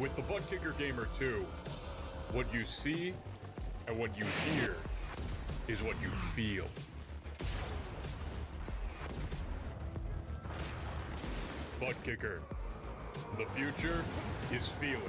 With the Butt Kicker Gamer 2, what you see and what you hear is what you feel. Butt Kicker. The future is feeling.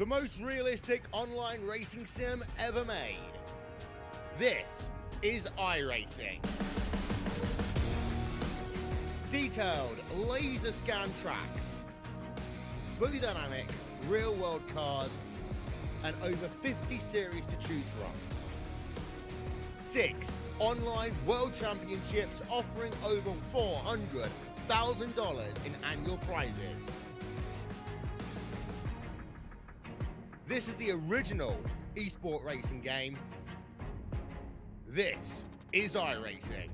The most realistic online racing sim ever made. This is iRacing. Detailed laser scan tracks, fully dynamic real world cars, and over 50 series to choose from. 6 online world championships offering over $400,000 in annual prizes. This is the original esport racing game. This is iRacing.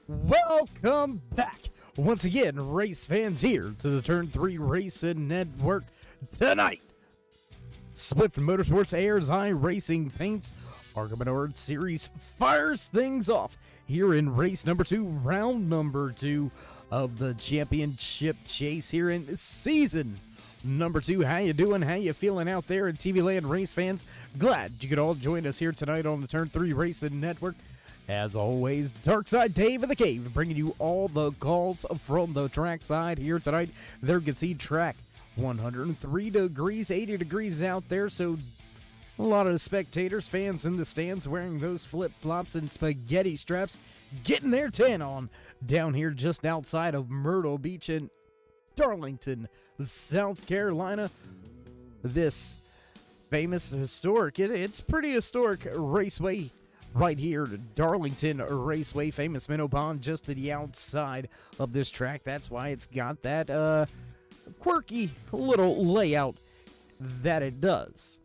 Welcome back once again, race fans, here to the Turn 3 Racing Network tonight. Swift Motorsports AYERS iRacingPaints Arca Menards Series fires things off here in race number 2, round number 2 of the championship chase here in season number 2. How you doing? How you feeling out there in TV land, race fans? Glad you could all join us here tonight on the Turn 3 Racing Network. As always, Darkside Dave of the Cave bringing you all the calls from the track side here tonight. There you can see track 103 degrees, 80 degrees out there, so a lot of the spectators, fans in the stands wearing those flip-flops and spaghetti straps, getting their tan on down here just outside of Myrtle Beach in Darlington, South Carolina. This famous historic, it's pretty historic raceway right here, Darlington Raceway, famous minnow pond just to the outside of this track. That's why it's got that quirky little layout that it does.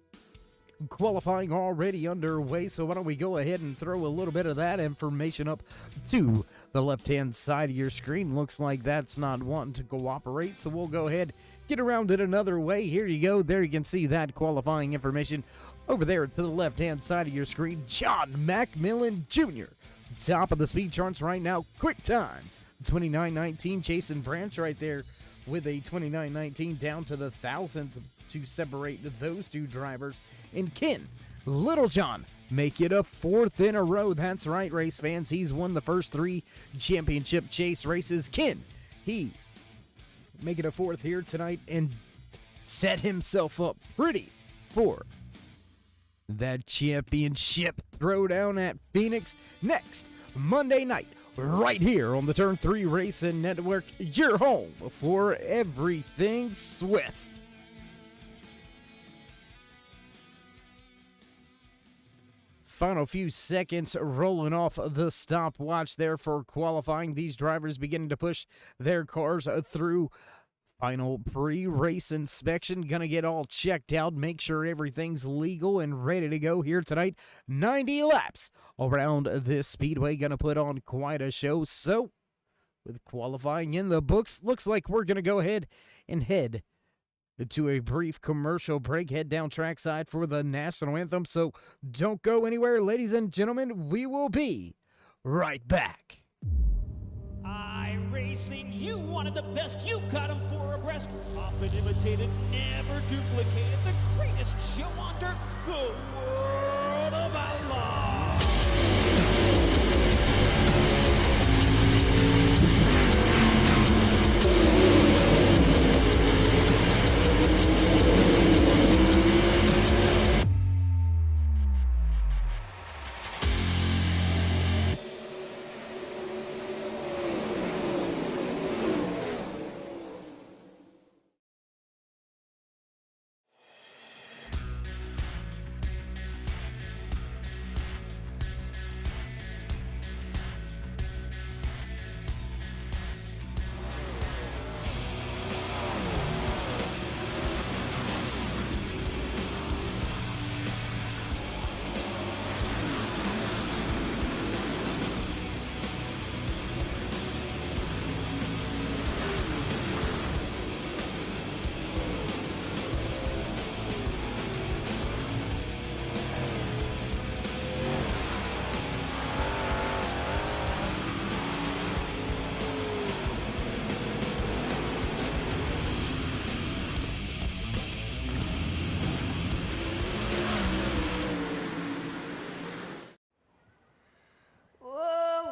Qualifying already underway, so why don't we go ahead and throw a little bit of that information up to the left-hand side of your screen. Looks like that's not wanting to cooperate, so we'll go ahead, get around it another way. Here you go. There you can see that qualifying information over there to the left-hand side of your screen. John Macmillan Jr., top of the speed charts right now. Quick time, 29.19. Jason Branch right there with a 29.19 down to the thousandth to separate those two drivers. And Ken Littlejohn make it a 4th in a row. That's right, race fans. He's won the first 3 championship chase races. Ken, he make it a 4th here tonight and set himself up pretty for that championship throwdown at Phoenix next Monday night, right here on the Turn 3 Racing Network, your home for everything Swift. Final few seconds rolling off the stopwatch there for qualifying. These drivers beginning to push their cars through final pre-race inspection. Gonna get all checked out, make sure everything's legal and ready to go here tonight. 90 laps around this speedway. Gonna put on quite a show. So, with qualifying in the books, looks like we're gonna go ahead and head to a brief commercial break, head down trackside for the national anthem. So don't go anywhere, ladies and gentlemen. We will be right back. iRacing, you wanted the best. You got them 4 abreast. Often imitated, never duplicated. The greatest show on dirt, the World of Outlaws.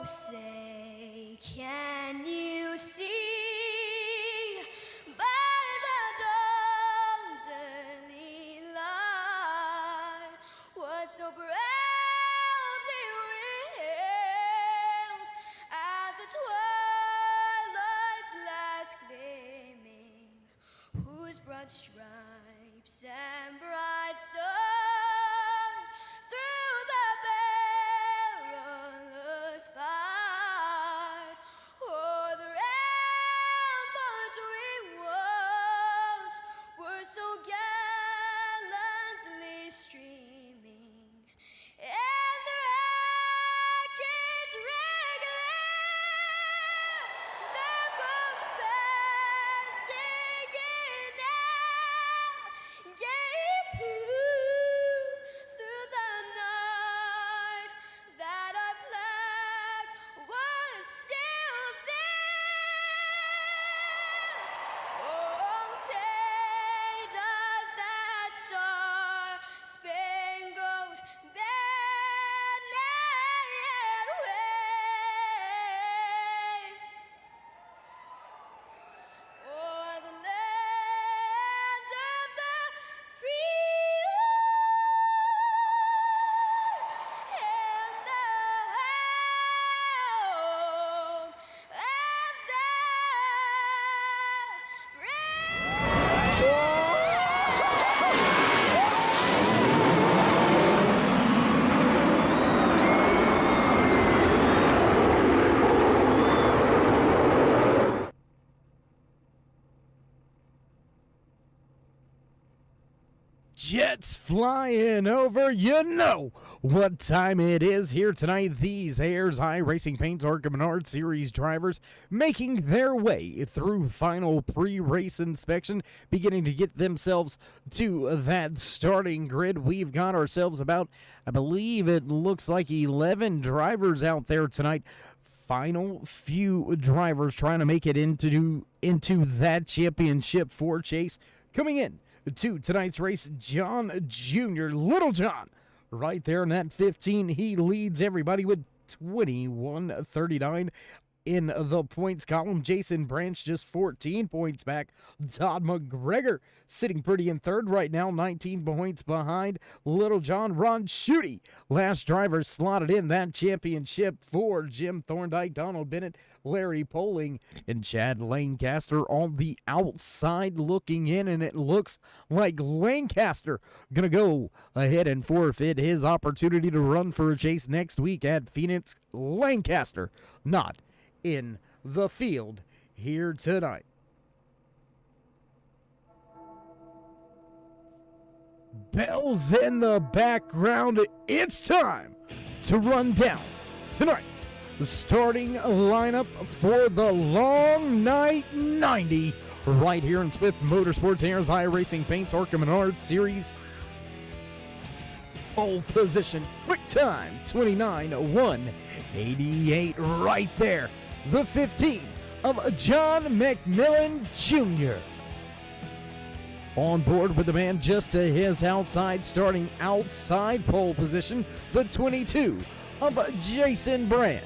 Say, can you see by the dawn's early light what so proudly wailed at the twilight's last gleaming, whose broad stripes and bright stars through the perilous fight o'er the ramparts we watched were so gallantly streaming, and the racket's regular Jets flying over. You know what time it is here tonight. These AYERS iRacingPaints Arca Menards Series drivers making their way through final pre-race inspection, beginning to get themselves to that starting grid. We've got ourselves about, I believe it looks like 11 drivers out there tonight. Final few drivers trying to make it into that championship for chase. Coming in to tonight's race, John Jr., Little John, right there in that 15. He leads everybody with 21:39 in the points column. Jason Branch just 14 points back. Todd McGregor sitting pretty in third right now, 19 points behind Little John. Ron Schutte, last driver slotted in that championship for Jim Thorndike. Donald Bennett, Larry Poling, and Chad Lancaster on the outside looking in, and it looks like Lancaster gonna go ahead and forfeit his opportunity to run for a chase next week at Phoenix. Lancaster not in the field here tonight. Bells in the background. It's time to run down tonight's starting lineup for the Long Night 90 right here in Swift Motorsports, AYERS iRacingPaints Arca Menards Series. Pole position, quick time, 29:188 right there. The 15 of John McMillan Jr. On board with the man just to his outside, starting outside pole position, the 22 of Jason Branch.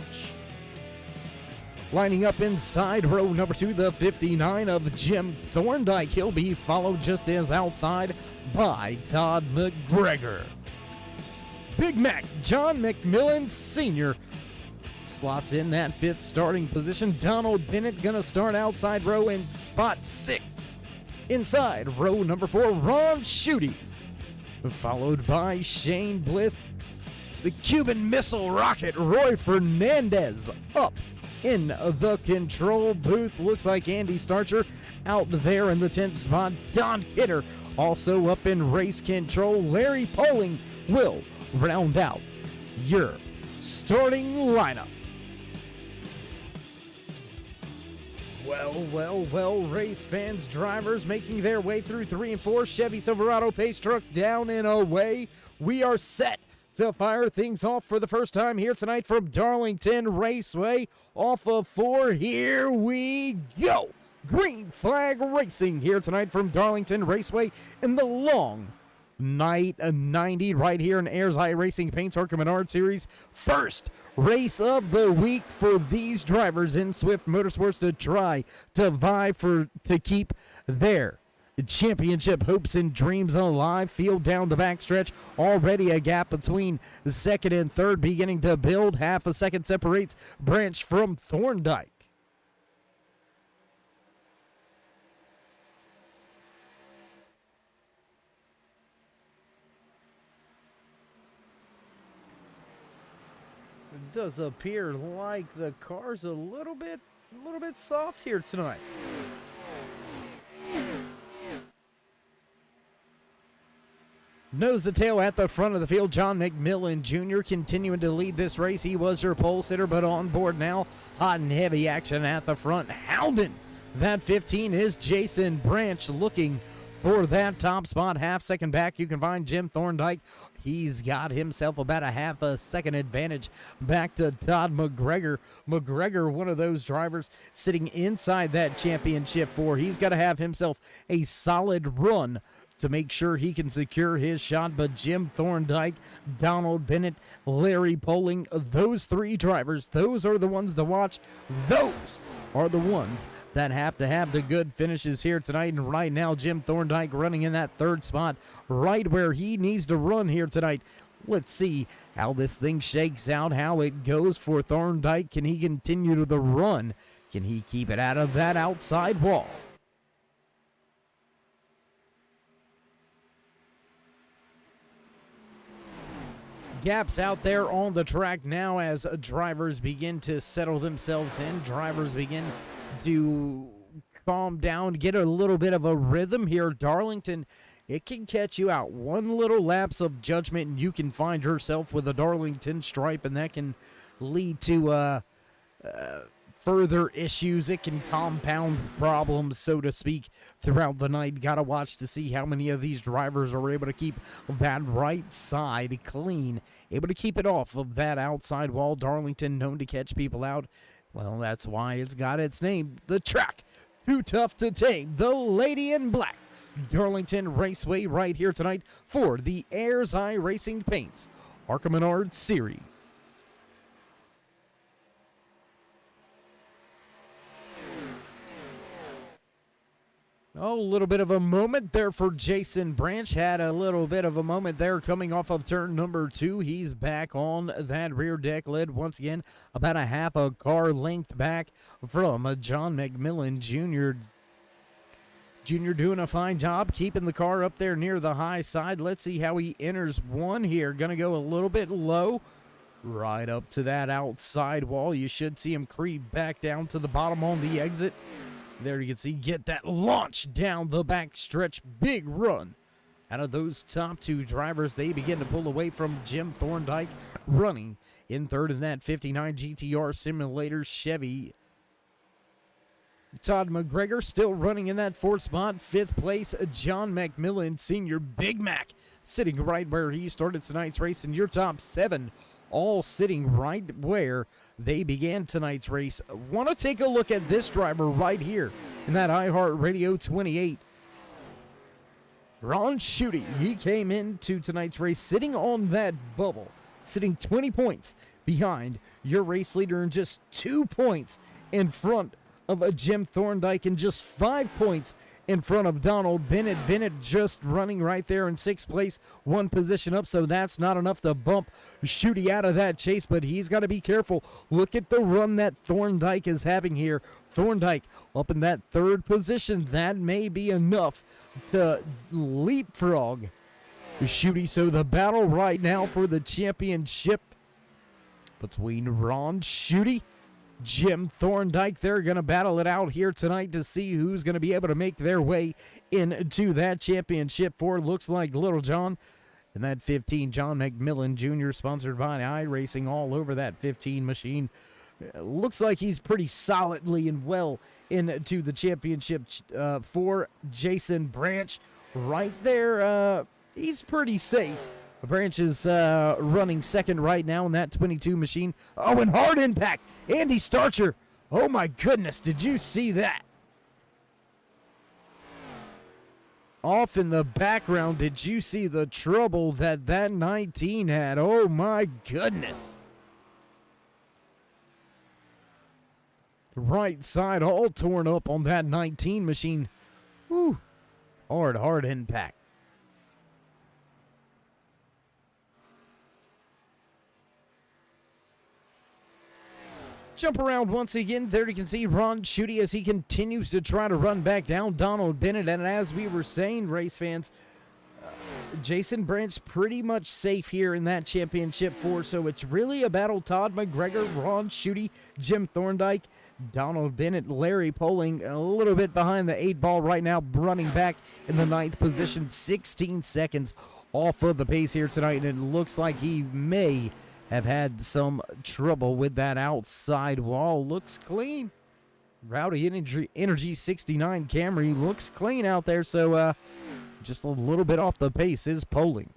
Lining up inside row number 2, the 59 of Jim Thorndike. He'll be followed just as outside by Todd McGregor. Big Mac, John McMillan Sr. slots in that 5th starting position. Donald Bennett gonna start outside row in spot 6. Inside row number 4, Ron Schutte, followed by Shane Bliss. The Cuban Missile Rocket, Roy Fernandez, up in the control booth. Looks like Andy Starcher out there in the 10th spot. Don Kidder also up in race control. Larry Poling will round out your starting lineup. Well, race fans, drivers making their way through 3 and 4. Chevy Silverado pace truck down and away. We are set to fire things off for the first time here tonight from Darlington Raceway. Off of 4, here we go. Green flag racing here tonight from Darlington Raceway in the Long Night 90 right here in AYERS iRacingPaints Arca Menards Series. First race of the week for these drivers in Swift Motorsports to try to vie to keep their championship hopes and dreams alive. Field down the backstretch. Already a gap between the 2nd and 3rd beginning to build. Half a second separates Branch from Thorndike. It does appear like the car's a little bit soft here tonight. Nose to tail at the front of the field, John McMillan Jr. continuing to lead this race. He was your pole sitter, but on board now. Hot and heavy action at the front. Hounding that 15 is Jason Branch, looking for that top spot. Half second back, you can find Jim Thorndike. He's got himself about a half a second advantage back to Todd McGregor. McGregor, one of those drivers sitting inside that championship 4. He's got to have himself a solid run to make sure he can secure his shot. But Jim Thorndike, Donald Bennett, Larry Poling, those 3 drivers, those are the ones to watch. Those are the ones that have to have the good finishes here tonight. And right now, Jim Thorndike running in that 3rd spot, right where he needs to run here tonight. Let's see how this thing shakes out, how it goes for Thorndike. Can he continue to the run? Can he keep it out of that outside wall? Gaps out there on the track now as drivers begin to settle themselves in. Drivers begin to calm down, get a little bit of a rhythm here. Darlington it can catch you out. One little lapse of judgment, and you can find yourself with a Darlington stripe, and that can lead to further issues. It can compound problems, so to speak, throughout the night. Gotta watch to see how many of these drivers are able to keep that right side clean, able to keep it off of that outside wall. Darlington known to catch people out. Well, that's why it's got its name. The track, too tough to tame. The Lady in Black. Darlington Raceway right here tonight for the AYERS iRacing Paints Arca Menards Series. Oh, a little bit of a moment there for Jason Branch. Had a little bit of a moment there coming off of turn number 2. He's back on that rear deck lid once again, about a half a car length back from John McMillan Jr. Jr. doing a fine job keeping the car up there near the high side. Let's see how he enters one here. Going to go a little bit low, right up to that outside wall. You should see him creep back down to the bottom on the exit. There you can see, get that launch down the back stretch. Big run out of those top 2 drivers. They begin to pull away from Jim Thorndike, running in third in that 59 GTR Simulator Chevy. Todd McGregor still running in that 4th spot. 5th place, John McMillan Sr. Big Mac sitting right where he started tonight's race. And your top 7 all sitting right where they began tonight's race. Want to take a look at this driver right here in that iHeartRadio 28. Ron Schutte, he came into tonight's race sitting on that bubble, sitting 20 points behind your race leader and just 2 points in front of a Jim Thorndike and just 5 points in front of Donald Bennett. Bennett just running right there in 6th place, 1 position up, so that's not enough to bump Schutte out of that chase, but he's got to be careful. Look at the run that Thorndike is having here. Thorndike up in that 3rd position. That may be enough to leapfrog Schutte, so the battle right now for the championship between Ron Schutte, Jim Thorndike. They're going to battle it out here tonight to see who's going to be able to make their way into that championship for, looks like, Little John. And that 15, John McMillan Jr., sponsored by iRacing all over that 15 machine. Looks like he's pretty solidly and well into the championship for Jason Branch. Right there, he's pretty safe. Branch is running 2nd right now in that 22 machine. Oh, and hard impact. Andy Starcher. Oh, my goodness. Did you see that? Off in the background, did you see the trouble that 19 had? Oh, my goodness. Right side all torn up on that 19 machine. Whew. Hard impact. Jump around once again. There you can see Ron Schutte as he continues to try to run back down Donald Bennett. And as we were saying, race fans, Jason Branch pretty much safe here in that championship 4. So it's really a battle. Todd McGregor, Ron Schutte, Jim Thorndike, Donald Bennett, Larry Poling a little bit behind the 8 ball right now, running back in the 9th position, 16 seconds off of the pace here tonight. And it looks like he may have had some trouble with that outside wall. Looks clean. Rowdy Energy 69 Camry looks clean out there, so just a little bit off the pace is Poling.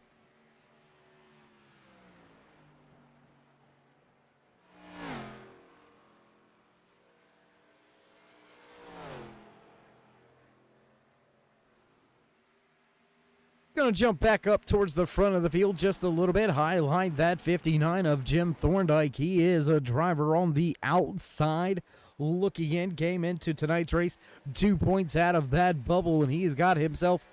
Going to jump back up towards the front of the field just a little bit. Highlight that 59 of Jim Thorndike. He is a driver on the outside looking in. Came into tonight's race 2 points out of that bubble, and he's got himself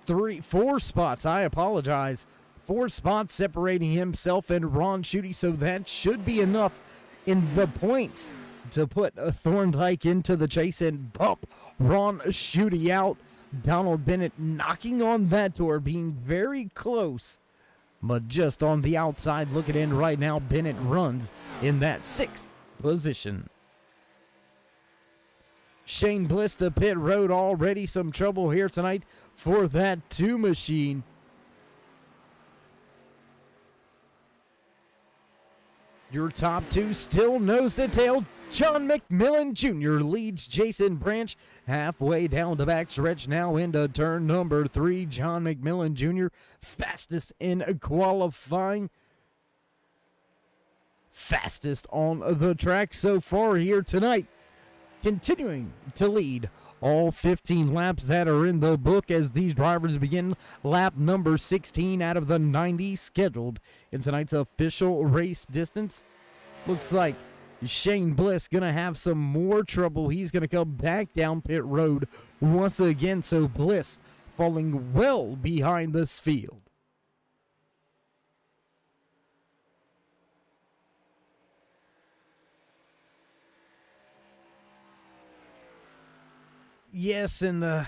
4 spots. I apologize. 4 spots separating himself and Ron Schutte, so that should be enough in the points to put Thorndike into the chase and bump Ron Schutte out. Donald Bennett knocking on that door, being very close, but just on the outside looking in right now. Bennett runs in that 6th position. Shane Bliss to pit road. Already some trouble here tonight for that 2 machine. Your top 2 still nose to tail. John McMillan Jr. leads Jason Branch halfway down the back stretch, now into turn number 3. John McMillan Jr. fastest in qualifying. Fastest on the track so far here tonight. Continuing to lead all 15 laps that are in the book as these drivers begin lap number 16 out of the 90 scheduled in tonight's official race distance. Looks like Shane Bliss gonna have some more trouble. He's gonna come back down pit road once again, so Bliss falling well behind this field. Yes, and the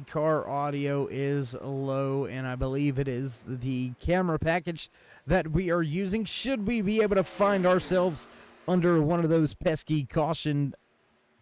car audio is low, and I believe it is the camera package that we are using. Should we be able to find ourselves under one of those pesky caution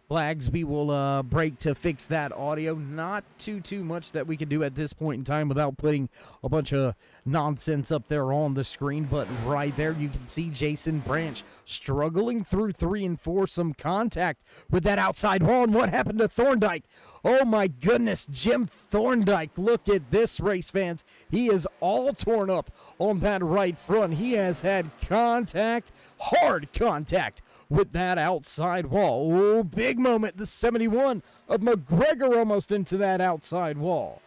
flags, we will break to fix that audio. Not too much that we can do at this point in time without putting a bunch of nonsense up there on the screen, but right there you can see Jason Branch struggling through 3 and 4, some contact with that outside wall. And what happened to Thorndike? Oh my goodness, Jim Thorndike, look at this, race fans. He is all torn up on that right front. He has had contact, hard contact with that outside wall. Oh, big moment, the 71 of McGregor almost into that outside wall.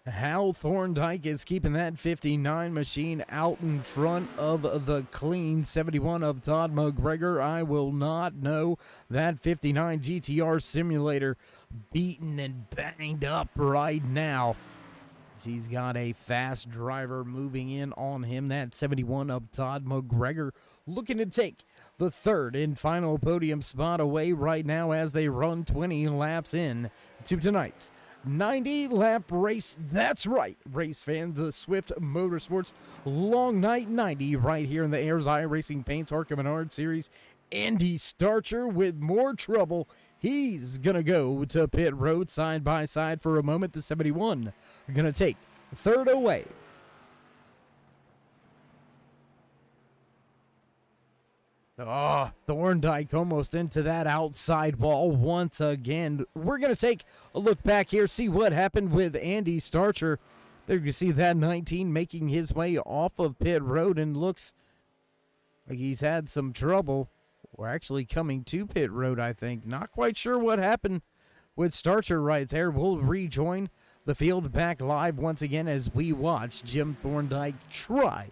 Hal Thorndike is keeping that 59 machine out in front of the clean 71 of Todd McGregor. I will not know that 59 GTR simulator beaten and banged up right now. He's got a fast driver moving in on him. That 71 of Todd McGregor looking to take the third and final podium spot away right now as they run 20 laps in to tonight's 90-lap race. That's right, race fan, the Swift Motorsports Long Night 90 right here in the AYERS iRacingPaints Arca Menards Series. Andy Starcher with more trouble. He's going to go to pit road side by side for a moment. The 71 going to take third away. Oh, Thorndike almost into that outside wall once again. We're going to take a look back here, see what happened with Andy Starcher. There you can see that 19 making his way off of pit road and looks like he's had some trouble. We're actually coming to pit road, I think. Not quite sure what happened with Starcher right there. We'll rejoin the field back live once again as we watch Jim Thorndike try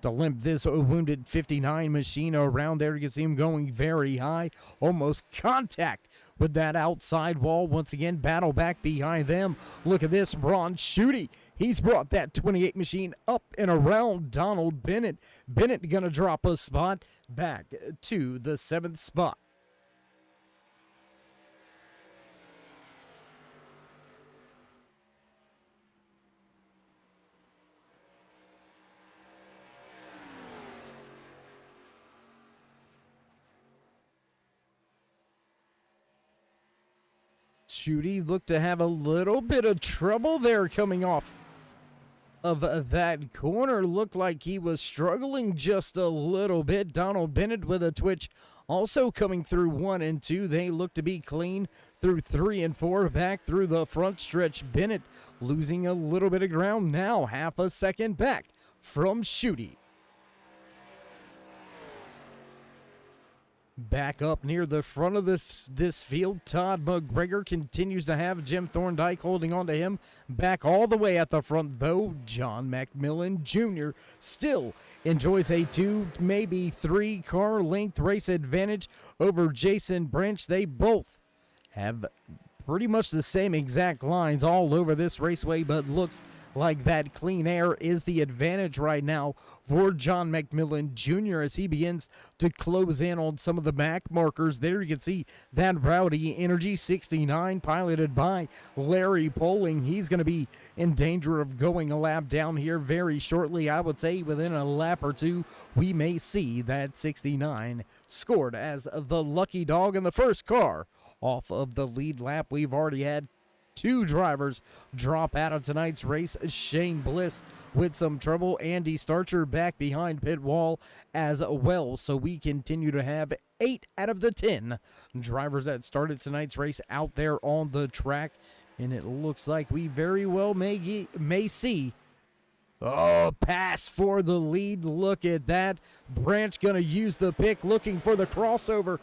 to limp this wounded 59 machine around there. You can see him going very high, almost contact with that outside wall. Once again, battle back behind them. Look at this, Ron Schutte. He's brought that 28 machine up and around Donald Bennett. Bennett gonna drop a spot back to the 7th spot. Schutte looked to have a little bit of trouble there coming off of that corner. Looked like he was struggling just a little bit. Donald Bennett with a twitch also coming through 1 and 2. They look to be clean through 3 and 4. Back through the front stretch. Bennett losing a little bit of ground now. Half a second back from Schutte. Back up near the front of this field, Todd McGregor continues to have Jim Thorndike holding on to him. Back all the way at the front, though, John McMillan Jr. still enjoys a 2, maybe 3 car length race advantage over Jason Branch. They both have pretty much the same exact lines all over this raceway, but looks like that clean air is the advantage right now for John McMillan Jr. as he begins to close in on some of the back markers. There you can see that Rowdy Energy 69 piloted by Larry Poling. He's going to be in danger of going a lap down here very shortly. I would say within a lap or two, we may see that 69 scored as the lucky dog in the first car off of the lead lap. We've already had 2 drivers drop out of tonight's race. Shane Bliss with some trouble. Andy Starcher back behind pit wall as well. So we continue to have 8 out of the 10 drivers that started tonight's race out there on the track. And it looks like we very well may see pass for the lead. Look at that. Branch going to use the pick, looking for the crossover.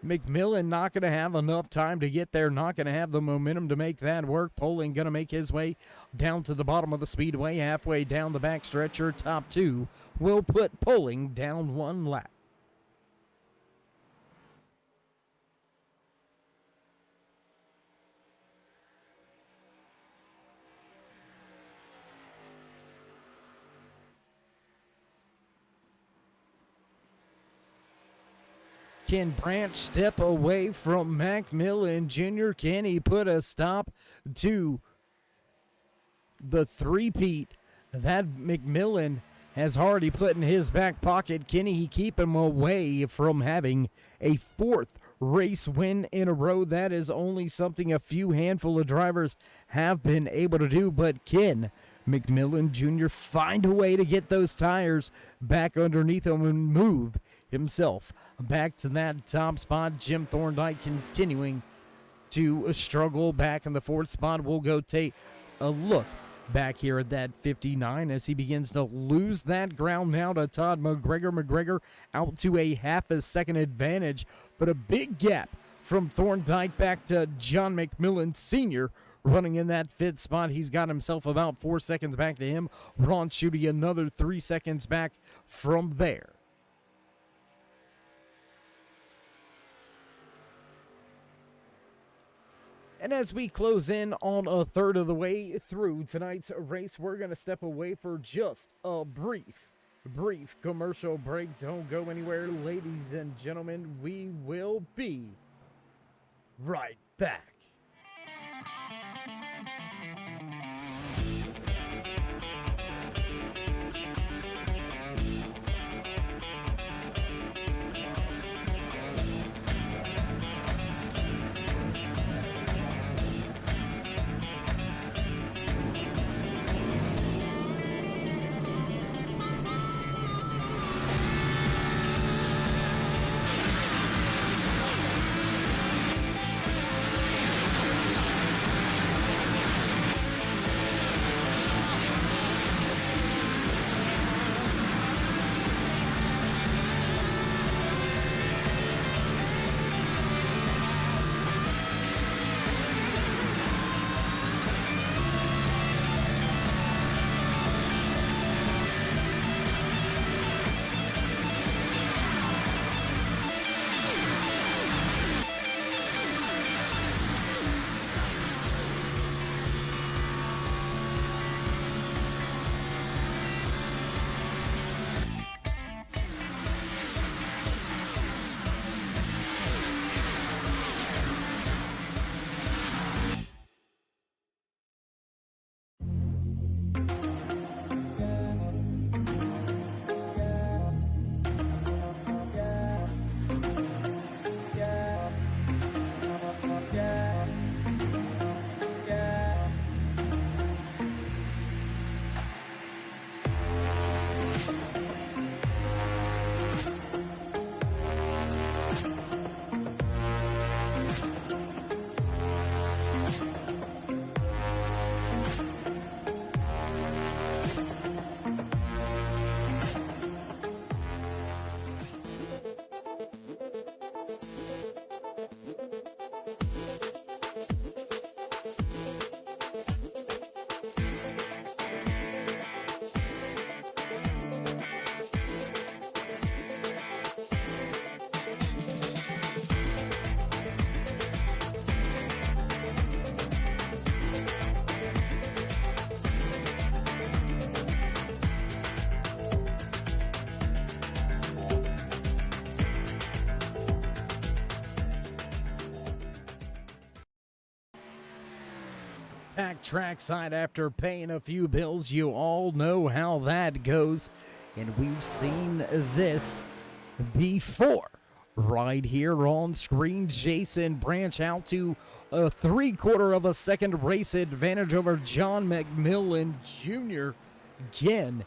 McMillan not going to have enough time to get there, not going to have the momentum to make that work. Poling going to make his way down to the bottom of the speedway, halfway down the back stretcher. Top 2 will put Poling down 1 lap. Can Branch step away from McMillan Jr.? Can he put a stop to the three-peat that McMillan has already put in his back pocket? Can he keep him away from having a 4th race win in a row? That is only something a few handful of drivers have been able to do, but can McMillan Jr. find a way to get those tires back underneath him and move himself back to that top spot? Jim Thorndike continuing to struggle back in the 4th spot. We'll go take a look back here at that 59 as he begins to lose that ground now to Todd McGregor. McGregor out to a half a second advantage, but a big gap from Thorndike back to John McMillan Sr. running in that 5th spot. He's got himself about 4 seconds back to him. Ron Schutte another 3 seconds back from there. And as we close in on a third of the way through tonight's race, we're going to step away for just a brief commercial break. Don't go anywhere, ladies and gentlemen. We will be right back. Packed trackside after paying a few bills. You all know how that goes. And we've seen this before. Right here on screen, Jason Branch out to a 3/4 of a second race advantage over John McMillan Jr. Again,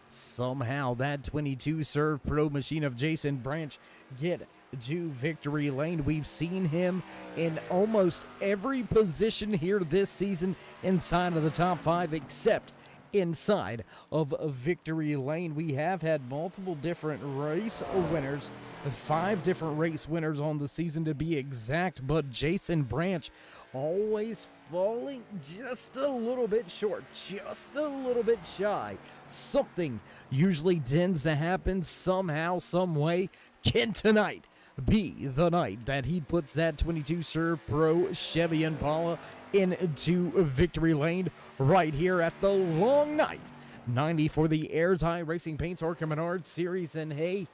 somehow that 22 serve pro machine of Jason Branch get to victory lane. We've seen him in almost every position here this season inside of the top 5 except inside of victory lane. We have had multiple different race winners, 5 different race winners on the season to be exact, but Jason Branch always falling just a little bit short, just a little bit shy. Something usually tends to happen somehow, some way. Can tonight be the night that he puts that 22 serve pro Chevy Impala into victory lane right here at the long night 90 for the AYERS iRacingPaints Arca Menards series? And hey,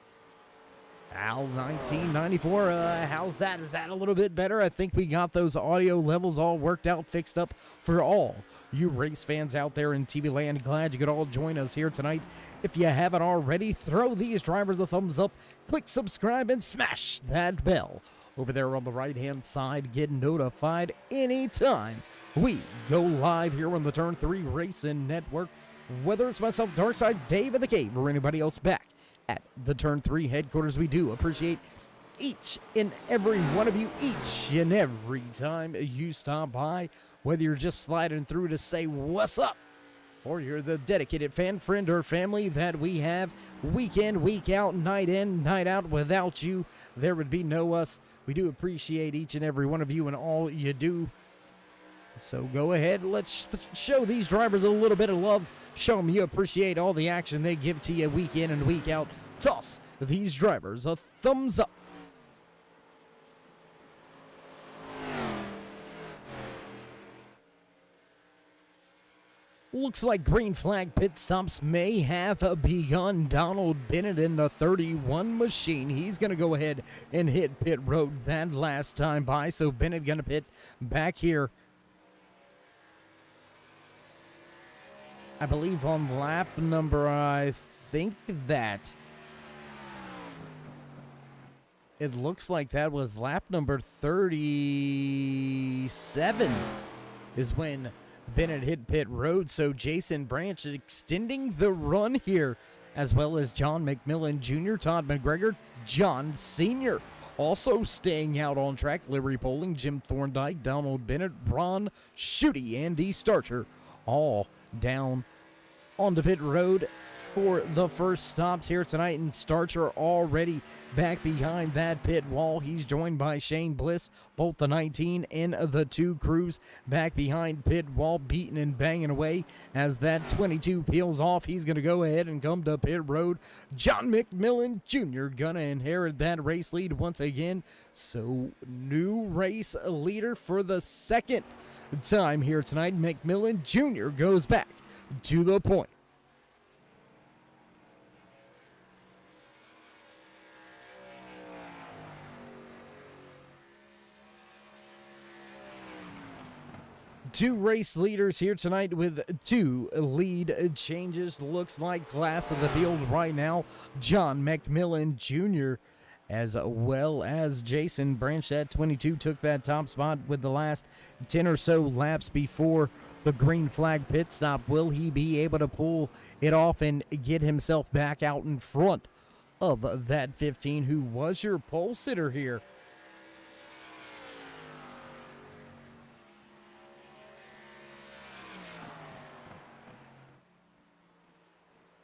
Al 1994, how's that? Is that a little bit better? I think we got those audio levels all worked out, fixed up for all you race fans out there in TV land. Glad you could all join us here tonight. If you haven't already, throw these drivers a thumbs up, click subscribe, and smash that bell over there on the right-hand side. Get notified anytime we go live here on the Turn 3 Racing Network. Whether it's myself, Darkside, Dave in the Cave, or anybody else back at the Turn 3 headquarters, we do appreciate each and every one of you, each and every time you stop by, whether you're just sliding through to say what's up, or you're the dedicated fan, friend, or family that we have week in, week out, night in, night out. Without you, there would be no us. We do appreciate each and every one of you and all you do. So go ahead, let's show these drivers a little bit of love. Show them you appreciate all the action they give to you week in and week out. Toss these drivers a thumbs up. Looks like green flag pit stops may have begun. Donald Bennett in the 31 machine. He's going to go ahead and hit pit road that last time by. So Bennett going to pit back here, I believe, on lap number, I think that it looks like that was lap number 37 is when Bennett hit pit road. So Jason Branch extending the run here, as well as John McMillan Jr., Todd McGregor, John Sr. also staying out on track. Larry Poling, Jim Thorndike, Donald Bennett, Ron Schutte, Andy Starcher, all down on the pit road for the first stops here tonight. And Starcher already back behind that pit wall. He's joined by Shane Bliss, both the 19 and the 2 crews back behind pit wall, beating and banging away. As that 22 peels off, he's going to go ahead and come to pit road. John McMillan Jr. gonna inherit that race lead once again. So new race leader for the second time here tonight. McMillan Jr. goes back to the point. Two race leaders here tonight with 2 lead changes. Looks like class of the field right now, John McMillan Jr. as well as Jason Branch. At 22 took that top spot with the last 10 or so laps before the green flag pit stop. Will he be able to pull it off and get himself back out in front of that 15 who was your pole sitter here?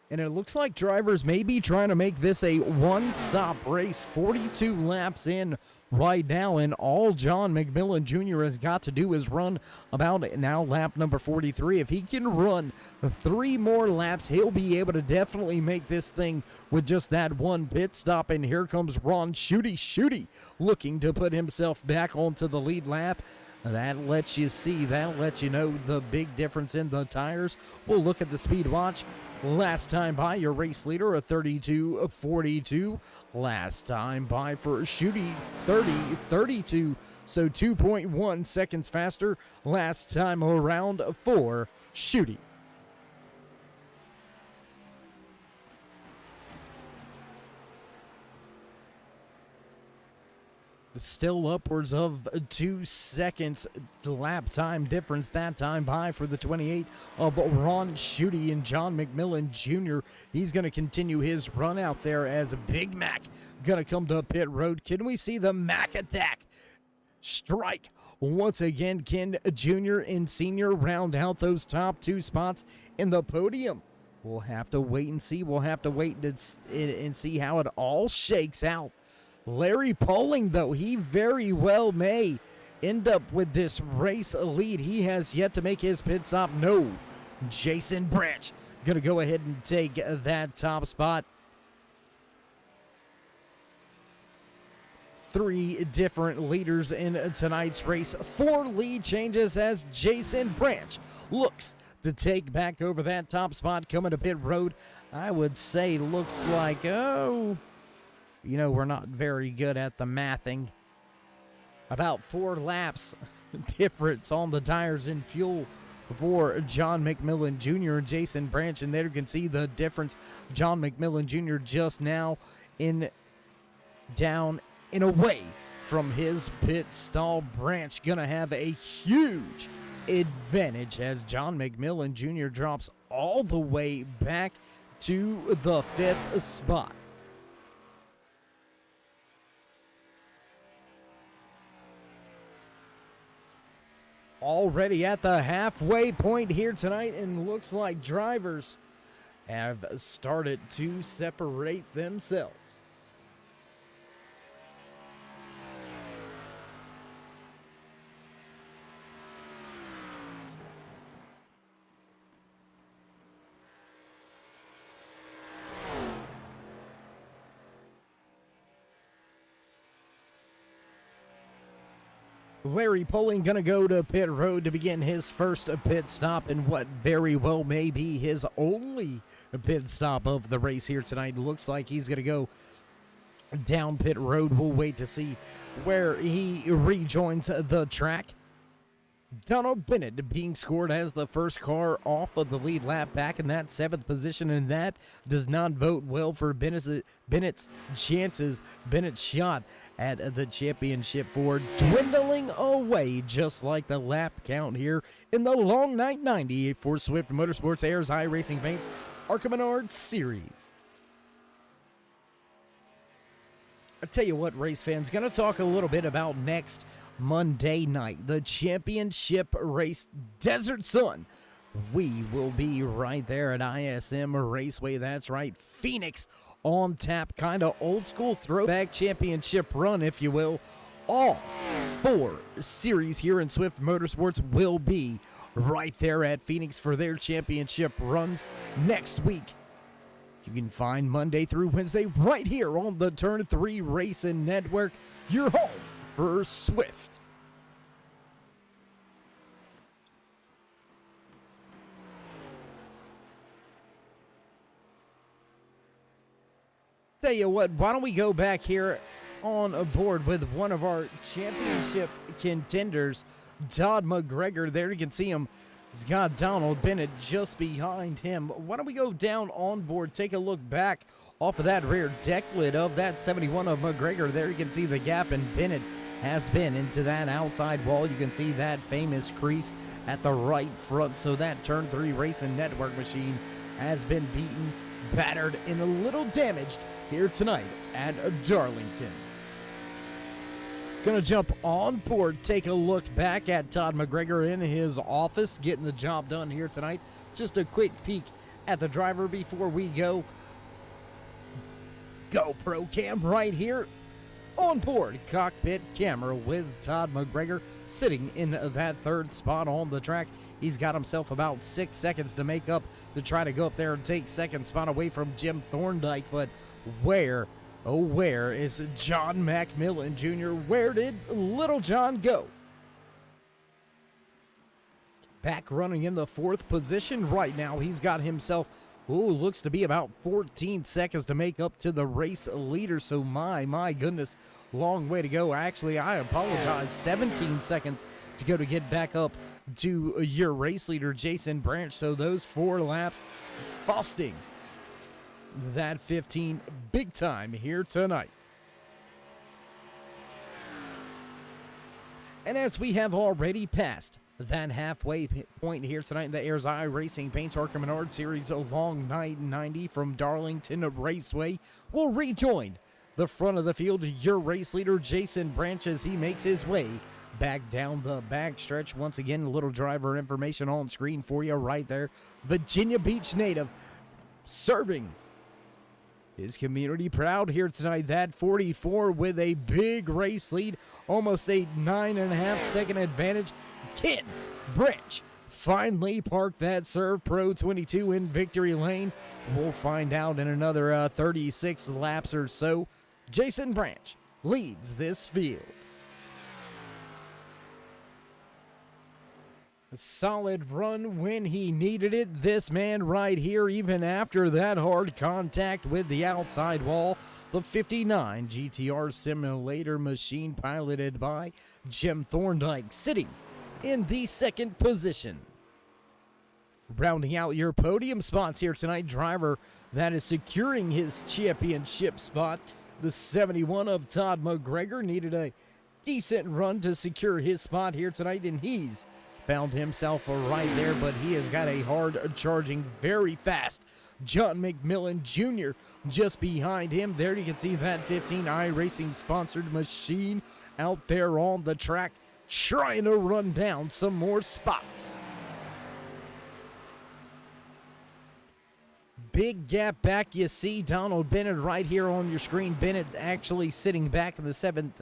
And it looks like drivers may be trying to make this a one-stop race. 42 laps in right now, and all John McMillan Jr. has got to do is run about now lap number 43. If he can run 3 more laps, he'll be able to definitely make this thing with just that one pit stop. And here comes Ron Schutte looking to put himself back onto the lead lap. That lets you see, that lets you know the big difference in the tires. We'll look at the speed watch Last time by, your race leader, a 32:42. Last time by for Shooty, 30:32. So 2.1 seconds faster. Last time around for Shooty. Still upwards of 2 seconds lap time difference that time by for the 28 of Ron Shooty and John McMillan Jr. He's going to continue his run out there as Big Mac going to come to pit road. Can we see the Mac attack strike? Once again, Ken Jr. and Senior round out those top 2 spots in the podium. We'll have to wait and see. We'll have to wait and see how it all shakes out. Larry Poling, though, he very well may end up with this race lead. He has yet to make his pit stop. No, Jason Branch going to go ahead and take that top spot. 3 different leaders in tonight's race. 4 lead changes as Jason Branch looks to take back over that top spot coming to pit road. I would say looks like, you know, we're not very good at the mathing. About 4 laps difference on the tires and fuel for John McMillan Jr. and Jason Branch. And there you can see the difference. John McMillan Jr. just now down and away from his pit stall. Branch going to have a huge advantage as John McMillan Jr. drops all the way back to the 5th spot. Already at the halfway point here tonight, and looks like drivers have started to separate themselves. Larry Poling going to go to pit road to begin his first pit stop and what very well may be his only pit stop of the race here tonight. Looks like he's going to go down pit road. We'll wait to see where he rejoins the track. Donald Bennett being scored as the first car off of the lead lap, back in that 7th position, and that does not vote well for Bennett's chances. Bennett's shot at the championship for dwindling away just like the lap count here in the long night 90 for Swift Motorsports AYERS iRacingPaints Arca Menards Series. I tell you what, race fans, gonna talk a little bit about next Monday night, the championship race, Desert Sun. We will be right there at ISM Raceway. That's right, Phoenix on tap, kind of old school throwback championship run, if you will. All 4 series here in Swift Motorsports will be right there at Phoenix for their championship runs next week. You can find Monday through Wednesday right here on the Turn 3 Racing Network, your home for Swift. Tell you what, why don't we go back here on board with one of our championship contenders, Todd McGregor. There you can see him. He's got Donald Bennett just behind him. Why don't we go down on board, take a look back off of that rear deck lid of that 71 of McGregor. There you can see the gap, and Bennett has been into that outside wall. You can see that famous crease at the right front. So that Turn 3 Racing Network machine has been beaten, battered, and a little damaged here tonight at Darlington. Gonna jump on board, take a look back at Todd McGregor in his office, getting the job done here tonight. Just a quick peek at the driver before we go. GoPro cam right here on board, cockpit camera with Todd McGregor sitting in that 3rd spot on the track. He's got himself about 6 seconds to make up to try to go up there and take 2nd spot away from Jim Thorndike. But where is John McMillan Jr.? Where did Little John go? Back running in the 4th position right now. He's got himself Ooh, looks to be about 14 seconds to make up to the race leader. So my goodness, long way to go. Actually, I apologize. 17 seconds to go to get back up to your race leader, Jason Branch. So those 4 laps costing that 15 big time here tonight. And as we have already passed that halfway point here tonight in the AYERS iRacingPaints Arca Menards Series Long Night 90 from Darlington Raceway, will rejoin the front of the field, your race leader, Jason Branch, as he makes his way back down the backstretch. Once again, a little driver information on screen for you right there. Virginia Beach native, serving his community proud here tonight. That 44 with a big race lead, almost a 9.5 second advantage. Ken Branch finally parked that Serve Pro 22 in victory lane. We'll find out in another 36 laps or so. Jason Branch leads this field. A solid run when he needed it. This man right here, even after that hard contact with the outside wall, the 59 GTR simulator machine piloted by Jim Thorndike, sitting in the second position. Rounding out your podium spots here tonight, driver that is securing his championship spot, the 71 of Todd McGregor, needed a decent run to secure his spot here tonight, and he's found himself right there, but he has got a hard-charging, very fast John McMillan Jr. just behind him. There you can see that 15 iRacing sponsored machine out there on the track, trying to run down some more spots. Big gap back. You see Donald Bennett right here on your screen. Bennett actually sitting back in the 7th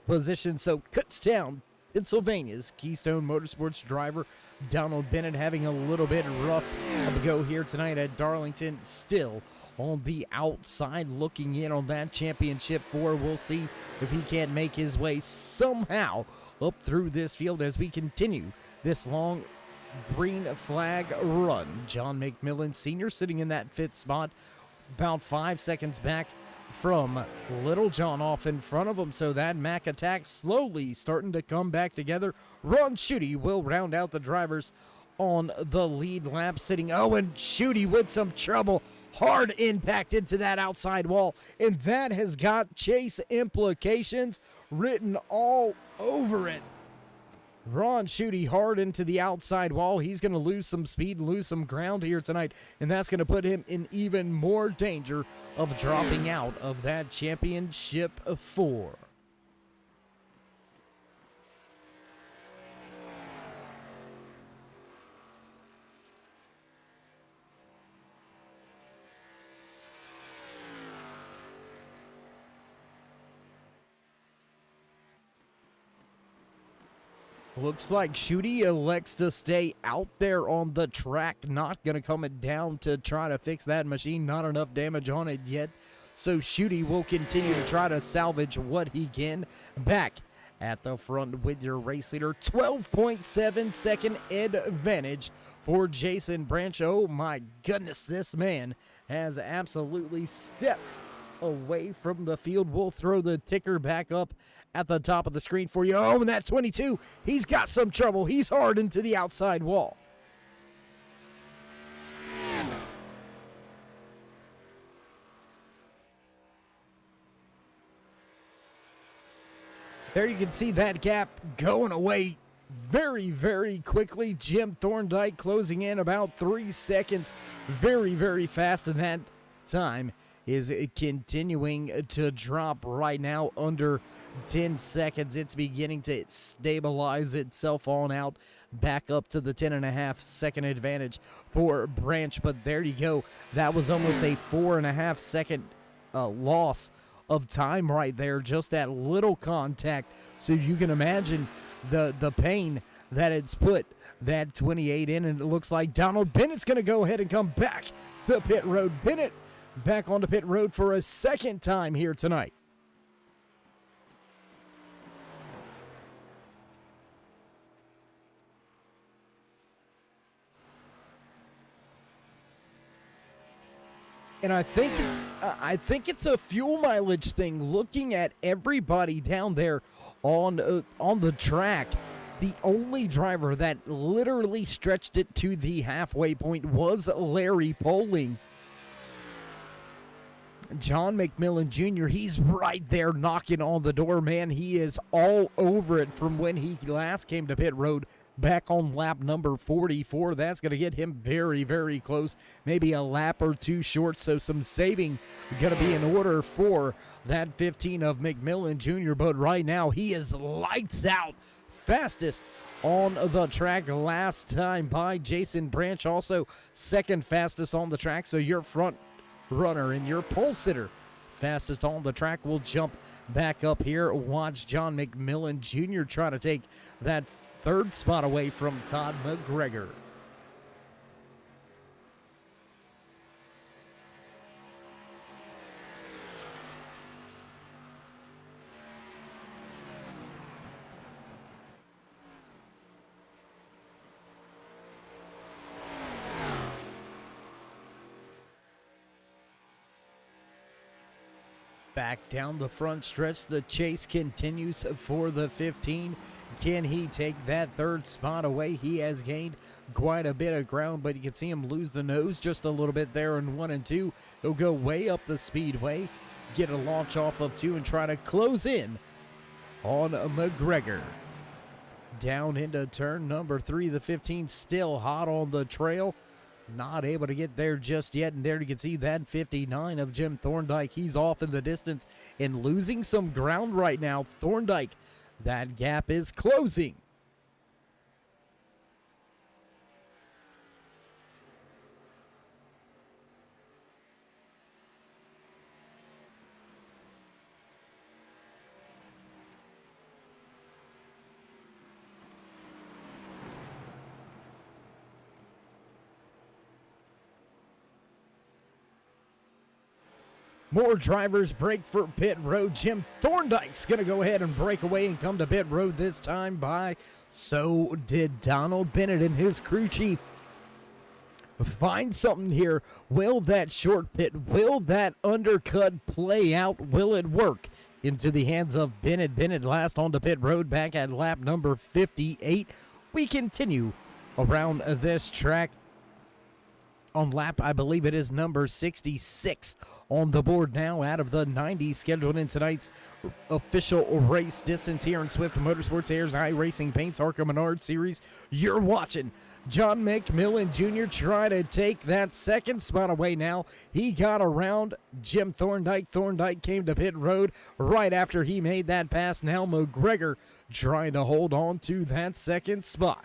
position, so cuts down Pennsylvania's Keystone Motorsports driver Donald Bennett, having a little bit rough of a go here tonight at Darlington. Still on the outside looking in on that championship 4. We'll see if he can't make his way somehow up through this field as we continue this long green flag run. John McMillan Sr. sitting in that 5th spot, about 5 seconds back from Little John off in front of him, so that Mack attack slowly starting to come back together. Ron Schutte will round out the drivers on the lead lap, sitting. Oh, and Schutte with some trouble. Hard impact into that outside wall, and that has got chase implications written all over it. Ron Schutte hard into the outside wall. He's going to lose some speed, lose some ground here tonight, and that's going to put him in even more danger of dropping out of that championship 4. Looks like Schutte elects to stay out there on the track. Not going to come it down to try to fix that machine. Not enough damage on it yet. So Schutte will continue to try to salvage what he can. Back at the front with your race leader. 12.7 second advantage for Jason Branch. Oh my goodness, this man has absolutely stepped away from the field. We'll throw the ticker back up at the top of the screen for you. Oh, and that 22, he's got some trouble. He's hard into the outside wall. There you can see that gap going away very, very quickly. Jim Thorndike closing in about 3 seconds. Very, very fast, and that time is continuing to drop right now under 10 seconds. It's beginning to stabilize itself on out back up to the 10.5 second advantage for Branch. But there you go. That was almost a 4.5 second loss of time right there. Just that little contact. So you can imagine the pain that it's put that 28 in. And it looks like Donald Bennett's going to go ahead and come back to pit road. Bennett back onto pit road for a second time here tonight. And I think it's a fuel mileage thing. Looking at everybody down there on the track, the only driver that literally stretched it to the halfway point was Larry Poling. John McMillan Jr., he's right there knocking on the door, man. He is all over it from when he last came to pit road back on lap number 44. That's going to get him very, very close, maybe a lap or two short, so some saving going to be in order for that 15 of McMillan Jr., but right now he is lights out, fastest on the track last time by. Jason Branch also second fastest on the track, so your front runner and your pole sitter fastest on the track will jump back up here. Watch John McMillan Jr. try to take that third spot away from Todd McGregor. Back down the front stretch, the chase continues for the 15. Can he take that third spot away? He has gained quite a bit of ground, but you can see him lose the nose just a little bit there in 1 and 2. He'll go way up the speedway, get a launch off of 2, and try to close in on McGregor. Down into turn number 3, the 15 still hot on the trail. Not able to get there just yet, and there you can see that 59 of Jim Thorndike. He's off in the distance and losing some ground right now. Thorndike, that gap is closing. More drivers break for pit road. Jim Thorndike's going to go ahead and break away and come to pit road this time by. So did Donald Bennett and his crew chief. Find something here. Will that short pit, will that undercut play out? Will it work into the hands of Bennett? Bennett last on to pit road back at lap number 58. We continue around this track. On lap, I believe it is number 66 on the board now out of the 90 scheduled in tonight's official race distance here in Swift Motorsports AYERS iRacingPaints Arca Menards Series. You're watching John McMillan Jr. try to take that second spot away now. He got around Jim Thorndike. Thorndike came to pit road right after he made that pass. Now McGregor trying to hold on to that second spot.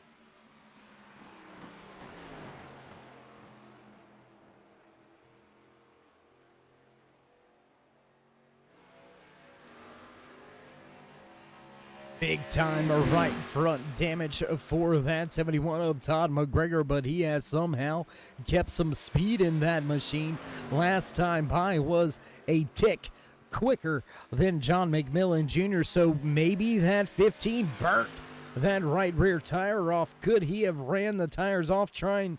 Big time right front damage for that 71 of Todd McGregor, but he has somehow kept some speed in that machine. Last time by was a tick quicker than John McMillan Jr., so maybe that 15 burnt that right rear tire off. Could he have ran the tires off trying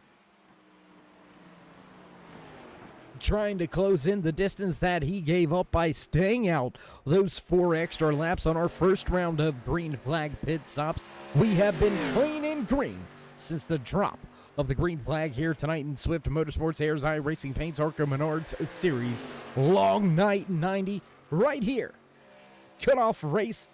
to close in the distance that he gave up by staying out those 4 extra laps on our first round of green flag pit stops? We have been clean and green since the drop of the green flag here tonight in Swift Motorsports AYERS iRacingPaints Arca Menards Series. Long night 90 right here. Cutoff race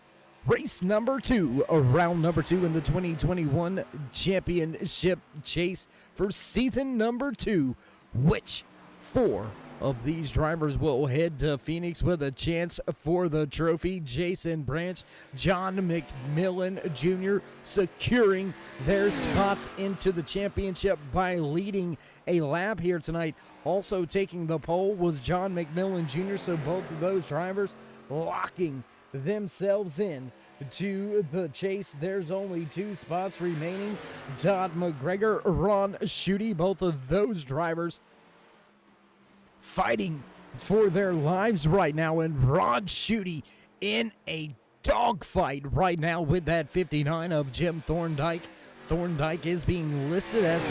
number 2, round number 2 in the 2021 championship chase for season number 2. Which 4 of these drivers will head to Phoenix with a chance for the trophy? Jason Branch, John McMillan Jr. securing their spots into the championship by leading a lap here tonight. Also taking the pole was John McMillan Jr., so both of those drivers locking themselves in to the chase. There's only 2 spots remaining. Todd McGregor, Ron Schutte, both of those drivers fighting for their lives right now, and Ron Schutte in a dogfight right now with that 59 of Jim Thorndike. Thorndike is being listed as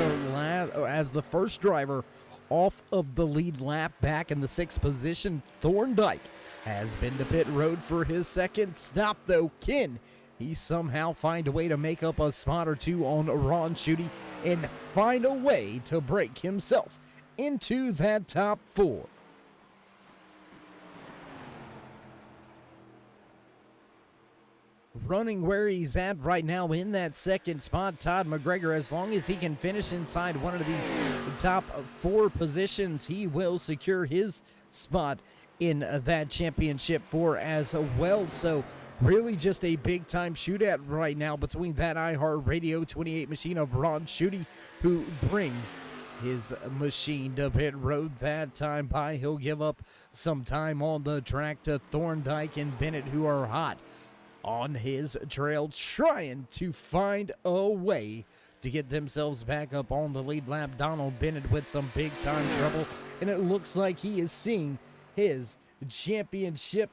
the first driver off of the lead lap. Back in the 6th position, Thorndike has been to pit road for his second stop, though. Can he somehow find a way to make up a spot or two on Ron Schutte and find a way to break himself into that top 4? Running where he's at right now in that second spot, Todd McGregor, as long as he can finish inside one of these top 4 positions, he will secure his spot in that championship 4 as well. So really just a big-time shootout right now between that iHeartRadio 28 machine of Ron Schutte, who brings his machine to pit road that time by. He'll give up some time on the track to Thorndike and Bennett, who are hot on his trail, trying to find a way to get themselves back up on the lead lap. Donald Bennett with some big-time trouble, and it looks like he is seeing his championship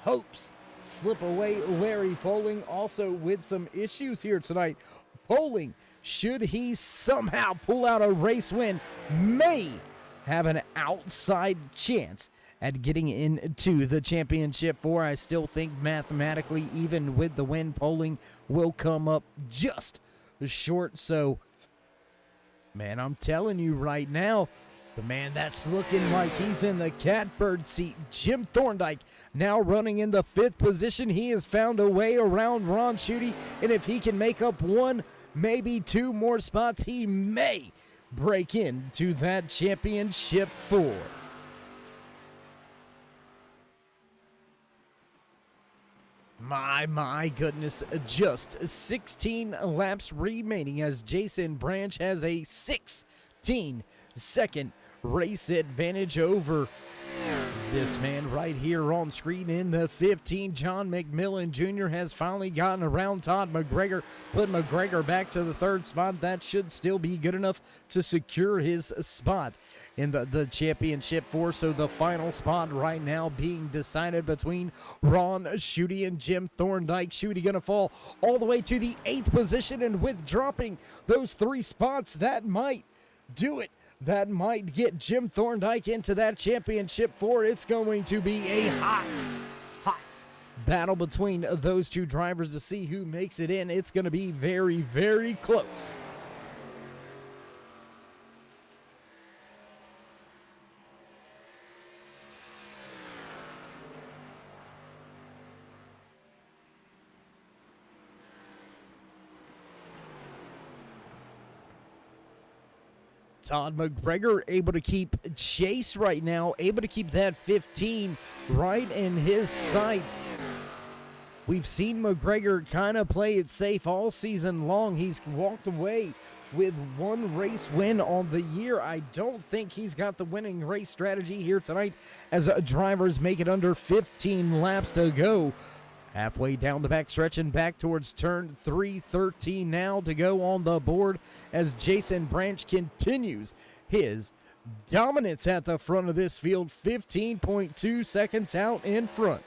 hopes slip away. Larry Poling also with some issues here tonight. Poling, should he somehow pull out a race win, may have an outside chance at getting into the championship 4. I still think mathematically, even with the win, Poling will come up just short. So, man, I'm telling you right now, the man that's looking like he's in the catbird seat, Jim Thorndike, now running in the 5th position. He has found a way around Ron Schutte, and if he can make up 1, maybe 2 more spots, he may break into that championship 4. My goodness, just 16 laps remaining as Jason Branch has a 16-second race advantage over this man right here on screen in the 15. John McMillan Jr. has finally gotten around Todd McGregor, put McGregor back to the 3rd spot. That should still be good enough to secure his spot in the championship 4. So the final spot right now being decided between Ron Schutte and Jim Thorndike. Schutte going to fall all the way to the 8th position, and with dropping those 3 spots, that might do it. That might get Jim Thorndike into that championship 4. It's going to be a hot battle between those 2 drivers to see who makes it in. It's going to be very, very close. Todd McGregor able to keep chase right now, able to keep that 15 right in his sights. We've seen McGregor kind of play it safe all season long. He's walked away with 1 race win on the year. I don't think he's got the winning race strategy here tonight as drivers make it under 15 laps to go. Halfway down the backstretch and back towards turn 313 now to go on the board as Jason Branch continues his dominance at the front of this field, 15.2 seconds out in front.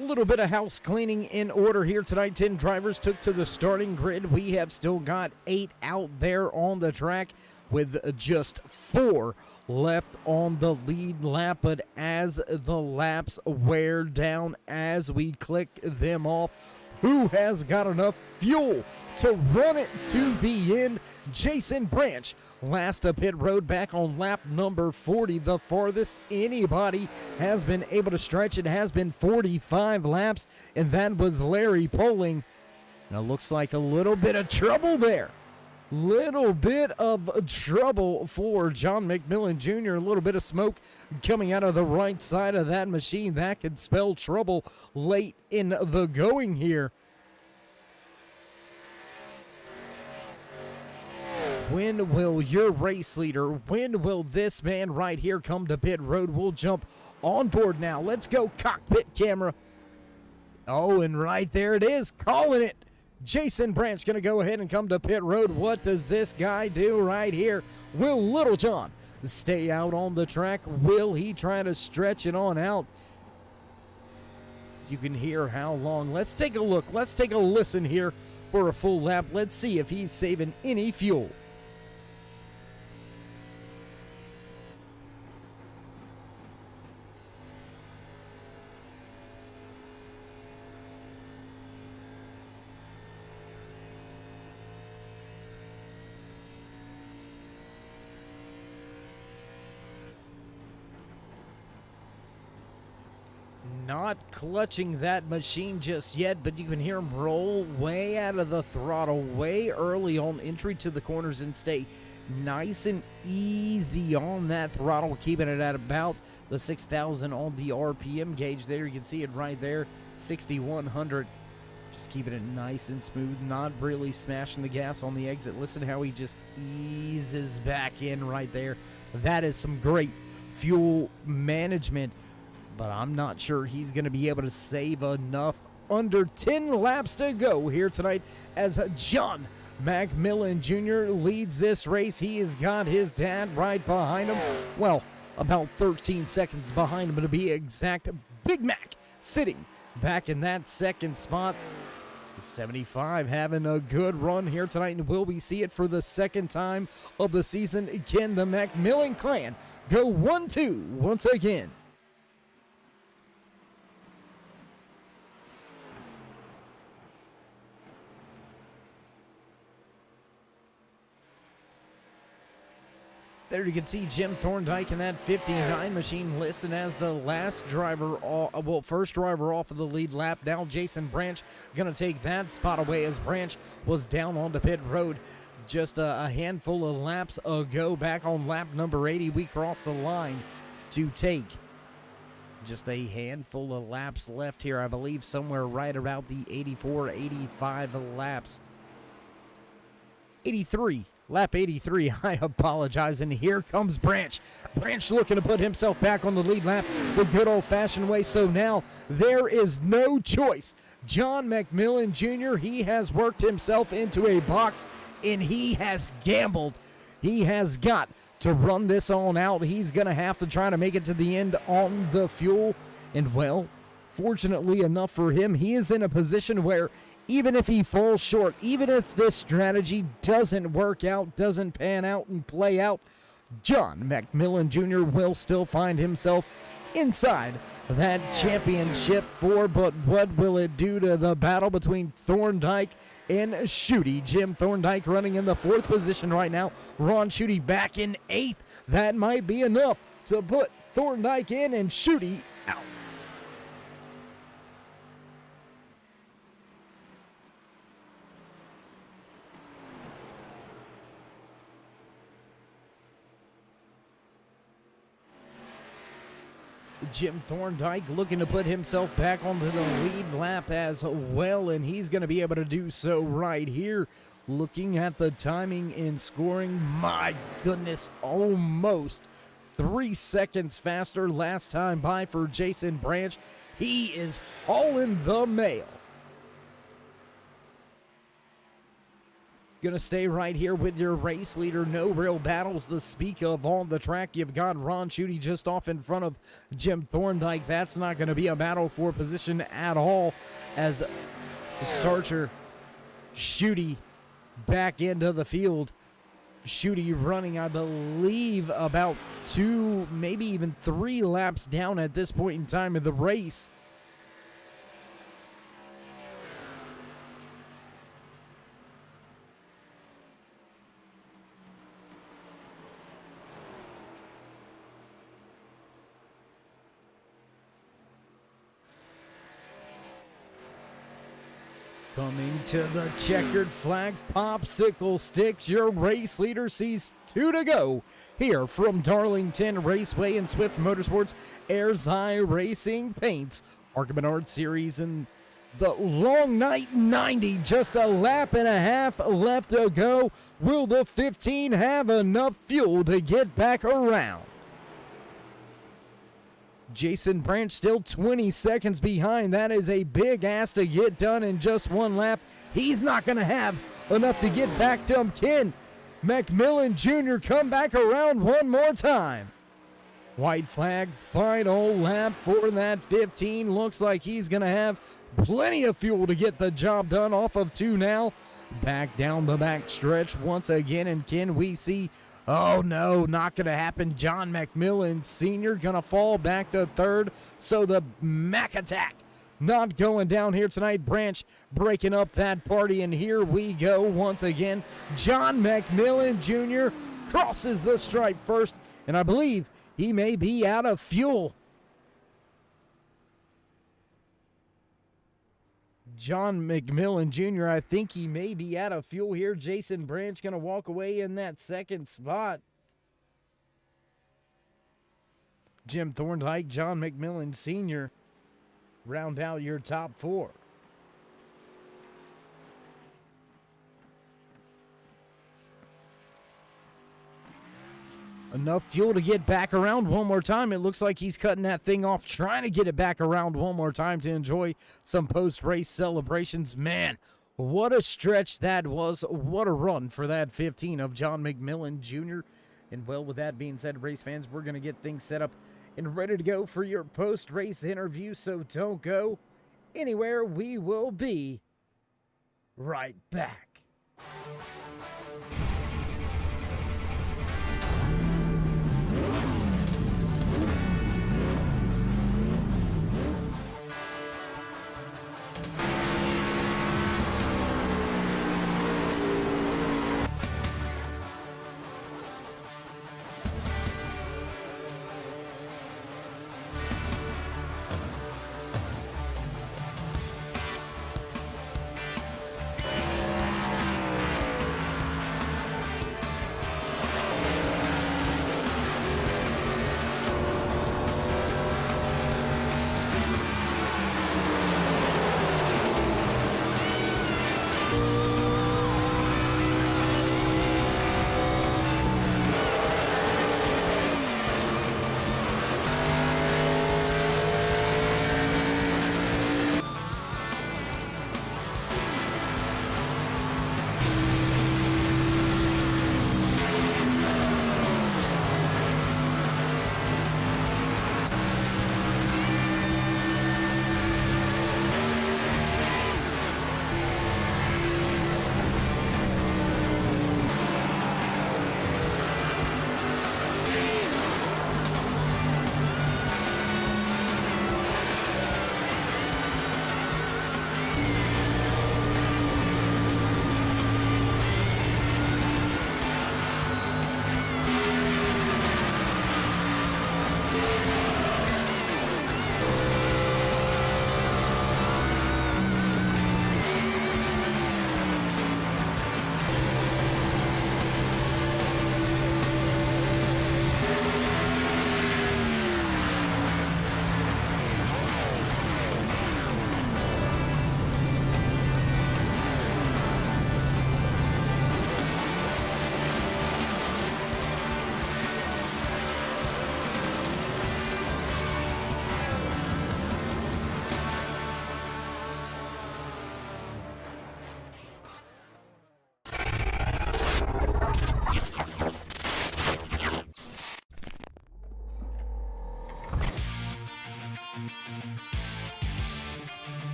A little bit of house cleaning in order here tonight. 10 drivers took to the starting grid. We have still got 8 out there on the track with just 4 left on the lead lap. But as the laps wear down, as we click them off, who has got enough fuel to run it to the end? Jason Branch, last to pit road back on lap number 40. The farthest anybody has been able to stretch it has been 45 laps, and that was Larry Poling. Now looks like a little bit of trouble there. Little bit of trouble for John McMillan Jr. A little bit of smoke coming out of the right side of that machine. That could spell trouble late in the going here. When will your race leader, when will this man right here come to pit road? We'll jump on board now. Let's go, cockpit camera. Oh, and right there it is, calling it. Jason Branch going to go ahead and come to pit road. What does this guy do right here? Will Littlejohn stay out on the track? Will he try to stretch it on out? You can hear how long. Let's take a look. Let's take a listen here for a full lap. Let's see if he's saving any fuel. Not clutching that machine just yet, but you can hear him roll way out of the throttle way early on entry to the corners and stay nice and easy on that throttle, keeping it at about the 6,000 on the RPM gauge there. You can see it right there, 6,100. Just keeping it nice and smooth, not really smashing the gas on the exit. Listen how he just eases back in right there. That is some great fuel management, but I'm not sure he's going to be able to save enough. Under 10 laps to go here tonight as John McMillan Jr. leads this race. He has got his dad right behind him. Well, about 13 seconds behind him to be exact. Big Mac sitting back in that second spot. 75 having a good run here tonight, and will we see it for the second time of the season? Can the McMillan clan go 1-2 once again? There you can see Jim Thorndike in that 59 machine listed as the last driver, first driver off of the lead lap. Now Jason Branch going to take that spot away as Branch was down on the pit road just a handful of laps ago. Back on lap number 80, we crossed the line to take just a handful of laps left here. I believe somewhere right about the 84, 85 laps. 83. Lap 83, I apologize, and here comes Branch. Branch looking to put himself back on the lead lap the good old-fashioned way, so now there is no choice. John McMillan Jr., he has worked himself into a box, and he has gambled. He has got to run this on out. He's going to have to try to make it to the end on the fuel, and well, fortunately enough for him, he is in a position where even if he falls short, even if this strategy doesn't work out, doesn't pan out and play out, John McMillan Jr. will still find himself inside that championship four. But what will it do to the battle between Thorndike and Schutte? Jim Thorndike running in the 4th position right now. Ron Schutte back in 8th. That might be enough to put Thorndike in and Schutte out. Jim Thorndike looking to put himself back onto the lead lap as well, and he's going to be able to do so right here. Looking at the timing and scoring, my goodness, almost 3 seconds faster last time by for Jason Branch. He is all in the mail. Gonna stay right here with your race leader. No real battles to speak of on the track. You've got Ron Schutte just off in front of Jim Thorndike. That's not gonna be a battle for position at all as Starcher Schutte back into the field. Schutte running, I believe, about 2, maybe even 3 laps down at this point in time of the race. Coming to the checkered flag, popsicle sticks. Your race leader sees 2 to go here from Darlington Raceway and Swift Motorsports. AYERS iRacingPaints, Arca Menards Series, and the long night 90. Just a lap and a half left to go. Will the 15 have enough fuel to get back around? Jason Branch still 20 seconds behind. That is a big ask to get done in just 1 lap. He's not going to have enough to get back to him. Can McMillan Jr. come back around one more time. White flag, final lap for that 15. Looks like he's going to have plenty of fuel to get the job done off of 2 now. Back down the back stretch once again, and can we see, oh no, not going to happen. John McMillan Sr. going to fall back to 3rd, so the Mac Attack not going down here tonight. Branch breaking up that party, and here we go once again. John McMillan Jr. crosses the stripe first, and I believe he may be out of fuel. John McMillan Jr., I think he may be out of fuel here. Jason Branch going to walk away in that 2nd spot. Jim Thorndike, John McMillan Sr. round out your top 4. Enough fuel to get back around one more time. It looks like he's cutting that thing off, trying to get it back around one more time to enjoy some post-race celebrations. Man, what a stretch that was. What a run for that 15 of John McMillan Jr. And, well, with that being said, race fans, we're going to get things set up and ready to go for your post-race interview, so don't go anywhere. We will be right back.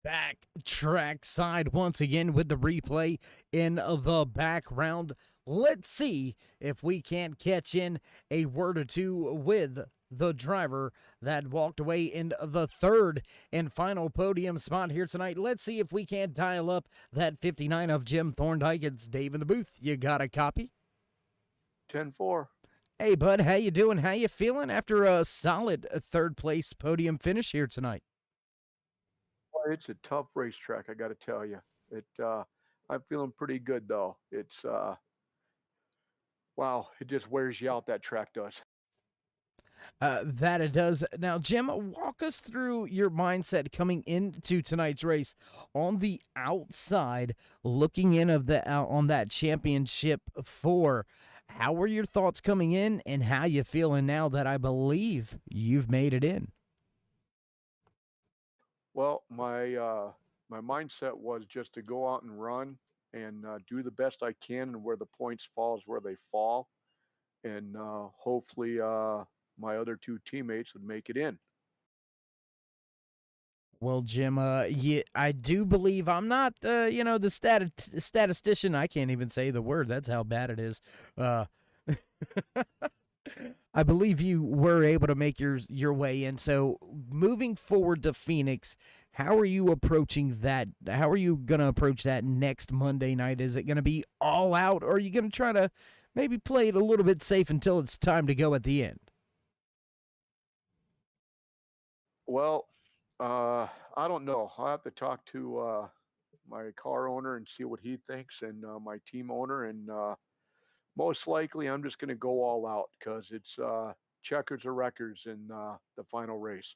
Back track side once again with the replay in the background. Let's see if we can't catch in a word or two with the driver that walked away in the 3rd and final podium spot here tonight. Let's see if we can't dial up that 59 of Jim Thorndike. It's Dave in the booth. You got a copy? 10-4. Hey, bud, how you doing? How you feeling after a solid third place podium finish here tonight? Well, it's a tough racetrack, I got to tell you. I'm feeling pretty good though. Wow, it just wears you out. That track does. That it does. Now, Jim, walk us through your mindset coming into tonight's race on the outside, looking in of the on that championship 4. How were your thoughts coming in, and how you feeling now that I believe you've made it in? Well, my mindset was just to go out and run and do the best I can, and where the points fall is where they fall, and hopefully my other 2 teammates would make it in. Well, Jim, yeah, I do believe I'm not, the statistician. I can't even say the word. That's how bad it is. Uh, I believe you were able to make your way in. So, moving forward to Phoenix, how are you approaching that? How are you going to approach that next Monday night? Is it going to be all out, or are you going to try to maybe play it a little bit safe until it's time to go at the end? Well, I don't know. I'll have to talk to my car owner and see what he thinks, and my team owner, and most likely I'm just going to go all out because it's checkers or records in the final race.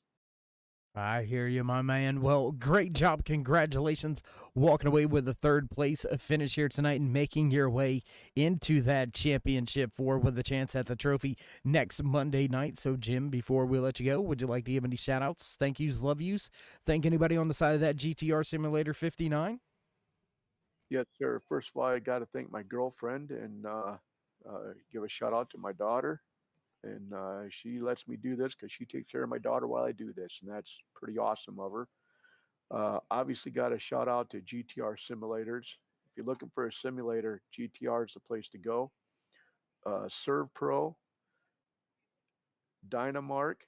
I hear you, my man. Well, great job. Congratulations walking away with a third place finish here tonight and making your way into that championship 4 with a chance at the trophy next Monday night. So, Jim, before we let you go, would you like to give any shout outs, thank yous, love yous? Thank anybody on the side of that GTR Simulator 59? Yes, sir. First of all, I got to thank my girlfriend and give a shout out to my daughter. And she lets me do this because she takes care of my daughter while I do this, and that's pretty awesome of her. Obviously, got a shout out to GTR Simulators. If you're looking for a simulator, GTR is the place to go. Serve Pro, Dynamark,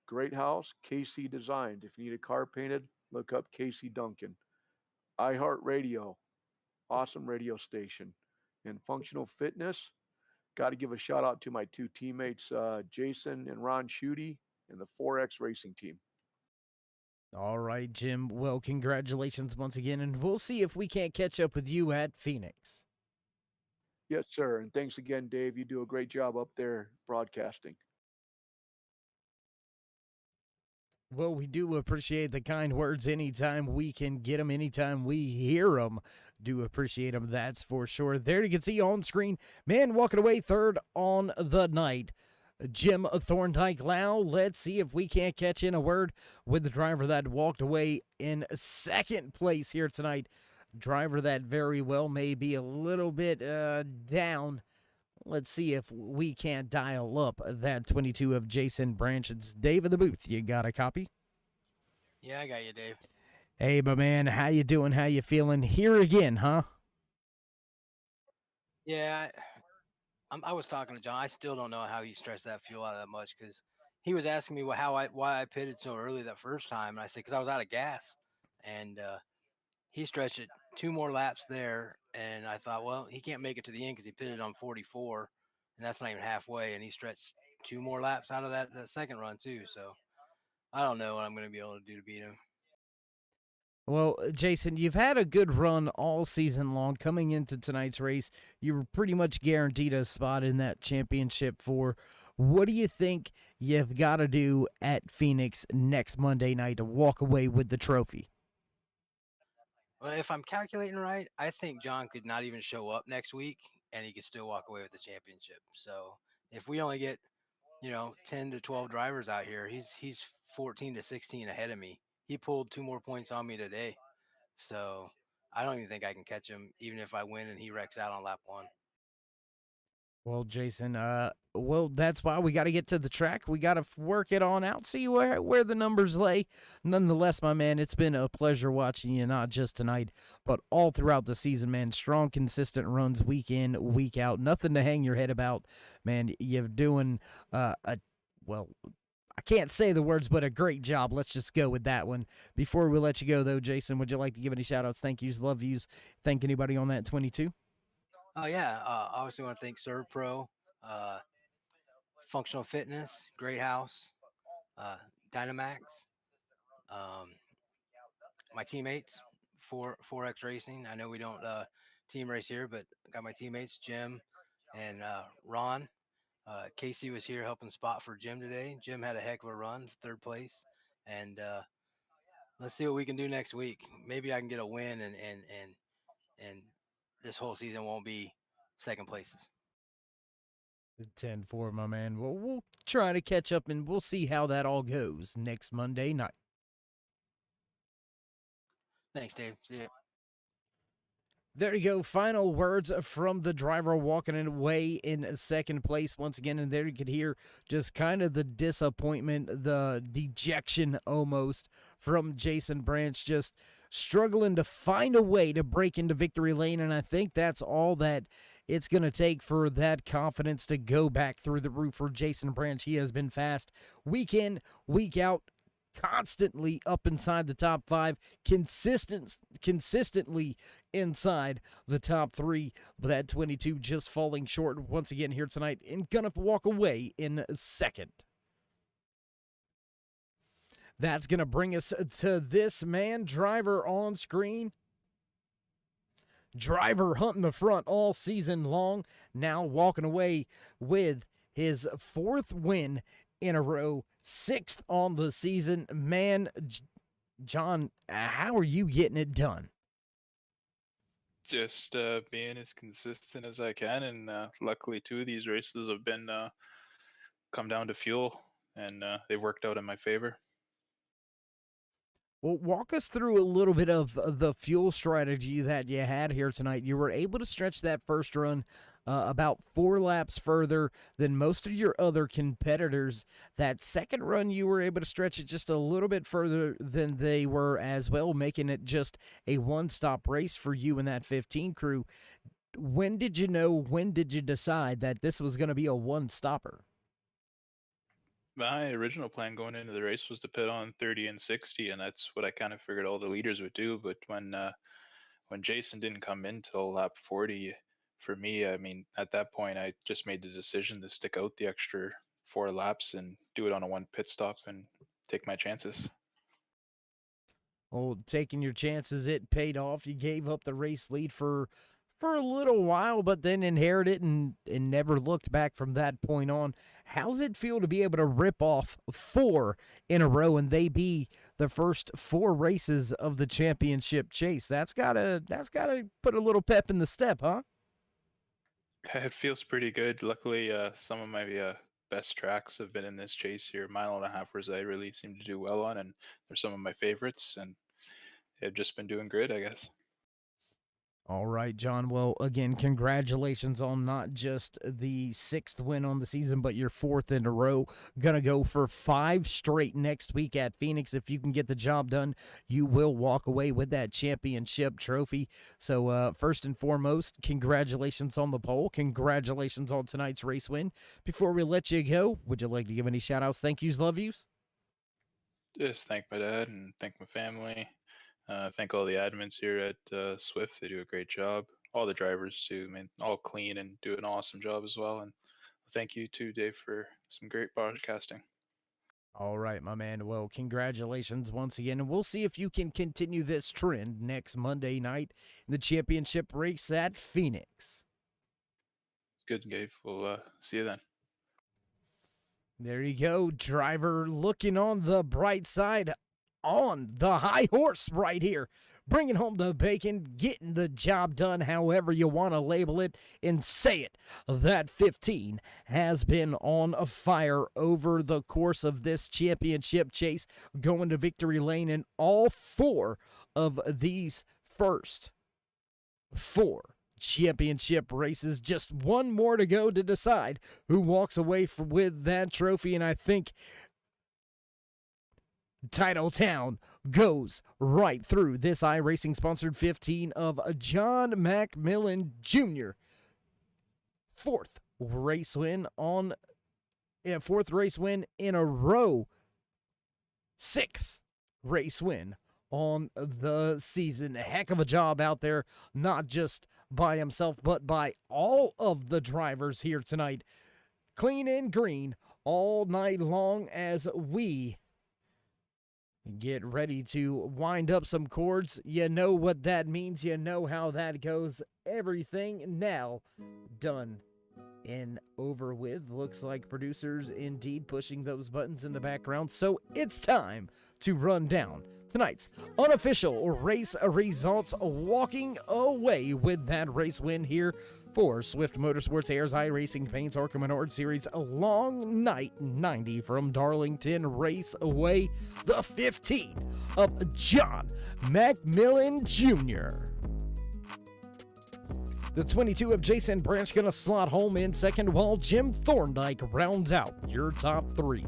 Great House, KC Designs. If you need a car painted, look up KC Duncan. iHeartRadio, awesome radio station. And Functional Fitness, got to give a shout out to my 2 teammates, Jason and Ron Schutte, and the 4X Racing Team. All right, Jim. Well, congratulations once again, and we'll see if we can't catch up with you at Phoenix. Yes, sir. And thanks again, Dave. You do a great job up there broadcasting. Well, we do appreciate the kind words anytime we can get them, anytime we hear them. Do appreciate them, that's for sure. There you can see on screen, man walking away third on the night, Jim Thorndike Lau. Let's see if we can't catch in a word with the driver that walked away in second place here tonight. Driver that very well may be a little bit down. Let's see if we can't dial up that 22 of Jason Branch. It's Dave in the booth. You got a copy? Yeah, I got you, Dave. Hey, my man, how you doing? How you feeling? Here again, huh? Yeah, I was talking to John. I still don't know how he stretched that fuel out that much because he was asking me why I pitted so early that first time, and I said because I was out of gas, and he stretched it 2 more laps there, and I thought, well, he can't make it to the end because he pitted on 44, and that's not even halfway, and he stretched 2 more laps out of that second run too. So I don't know what I'm going to be able to do to beat him. Well, Jason, you've had a good run all season long. Coming into tonight's race, you were pretty much guaranteed a spot in that championship 4. What do you think you've got to do at Phoenix next Monday night to walk away with the trophy? Well, if I'm calculating right, I think John could not even show up next week, and he could still walk away with the championship. So if we only get 10 to 12 drivers out here, he's 14 to 16 ahead of me. He pulled 2 more points on me today. So I don't even think I can catch him, even if I win and he wrecks out on lap 1. Well, Jason, that's why we got to get to the track. We got to work it on out, see where the numbers lay. Nonetheless, my man, it's been a pleasure watching you, not just tonight, but all throughout the season, man. Strong, consistent runs week in, week out. Nothing to hang your head about, man. You're doing I can't say the words, but a great job. Let's just go with that one. Before we let you go, though, Jason, would you like to give any shout-outs, thank yous, love yous, thank anybody on that 22? Oh, yeah. Obviously want to thank Serve Pro. uh, Functional Fitness, Great House, uh, Dynamax, um, my teammates, 4X Racing. I know we don't team race here, but I got my teammates, Jim and Ron. Casey was here helping spot for Jim today. Jim had a heck of a run, 3rd place. And let's see what we can do next week. Maybe I can get a win and this whole season won't be 2nd places. 10-4, my man. Well, we'll try to catch up, and we'll see how that all goes next Monday night. Thanks, Dave. See ya. There you go. Final words from the driver walking away in 2nd place once again. And there you could hear just kind of the disappointment, the dejection almost from Jason Branch, just struggling to find a way to break into victory lane. And I think that's all that it's going to take for that confidence to go back through the roof for Jason Branch. He has been fast week in, week out, constantly up inside the top 5, consistently inside the top 3, but that 22 just falling short once again here tonight and gonna walk away in 2nd. That's gonna bring us to this man, driver on screen. Driver hunting the front all season long, now walking away with his 4th win in a row, 6th on the season. Man, John, how are you getting it done? Just being as consistent as I can, and luckily 2 of these races have been come down to fuel, and they worked out in my favor. Well, walk us through a little bit of the fuel strategy that you had here tonight. You were able to stretch that first run about 4 laps further than most of your other competitors. That second run, you were able to stretch it just a little bit further than they were as well, making it just a one-stop race for you and that 15 crew. When did you decide that this was going to be a one-stopper? My original plan going into the race was to pit on 30 and 60, and that's what I kind of figured all the leaders would do. But when Jason didn't come in till lap 40, for me, I mean, at that point, I just made the decision to stick out the extra 4 laps and do it on a 1 pit stop and take my chances. Well, taking your chances, it paid off. You gave up the race lead for a little while, but then inherited and never looked back from that point on. How's it feel to be able to rip off 4 in a row and they be the first 4 races of the championship chase? That's gotta put a little pep in the step, huh? It feels pretty good. Luckily, some of my best tracks have been in this chase here. 1.5 miles I really seem to do well on, and they're some of my favorites, and they've just been doing great, I guess. All right, John. Well, again, congratulations on not just the 6th win on the season, but your 4th in a row. Gonna go for 5 straight next week at Phoenix. If you can get the job done, you will walk away with that championship trophy. So first and foremost, congratulations on the pole. Congratulations on tonight's race win. Before we let you go, would you like to give any shout-outs, thank yous, love yous? Just thank my dad and thank my family. Thank all the admins here at Swift. They do a great job. All the drivers too, man, all clean and do an awesome job as well. And thank you too, Dave, for some great broadcasting. All right, my man. Well, congratulations once again. And we'll see if you can continue this trend next Monday night in the championship race at Phoenix. It's good, Dave. We'll see you then. There you go, driver looking on the bright side, on the high horse right here, bringing home the bacon, getting the job done however you want to label it and say it. That 15 has been on a fire over the course of this championship chase, going to victory lane in all 4 of these first 4 championship races. Just one more to go to decide who walks away with that trophy, and I think Title Town goes right through this iRacing sponsored 15 of John McMillan Jr. 4th race win in a row. 6th race win on the season. A heck of a job out there, not just by himself, but by all of the drivers here tonight. clean and green all night long as we get ready to wind up some cords. You know what that means. You know how that goes. Everything now done and over with. Looks like producers indeed pushing those buttons in the background. So it's time to run down tonight's unofficial race results, walking away with that race win here for Swift Motorsports AYERS iRacingPaints Arca Menards Series Long Night 90 from Darlington Raceway, the 15 of John McMillan Jr. The 22 of Jason Branch gonna slot home in second, while Jim Thorndike rounds out your top three.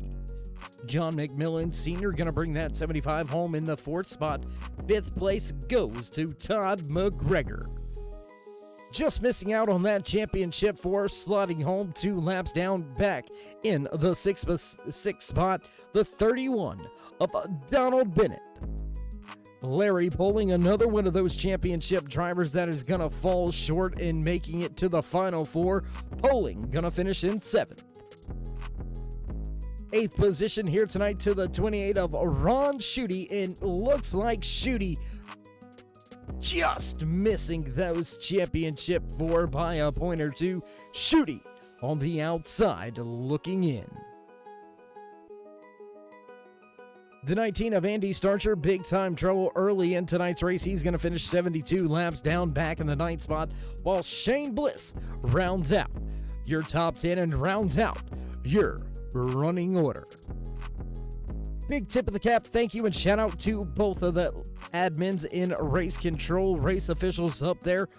John McMillan Sr. gonna bring that 75 home in the fourth spot. Fifth place goes to Todd McGregor. Just missing out on that championship for slotting home 2 laps down back in the sixth spot, the 31 of Donald Bennett. Larry Poling, another one of those championship drivers that is going to fall short in making it to the Final Four. Poling going to finish in 7th. 8th position here tonight to the 28 of Ron Schutte, and looks like Schutte just missing those championship 4 by a point or two. Schutte on the outside looking in. The 19 of Andy Starcher, big time trouble early in tonight's race. He's going to finish 72 laps down back in the 9th spot, while Shane Bliss rounds out your top 10 and rounds out your running order. Big tip of the cap, thank you and shout out to both of the admins in race control, race officials up there.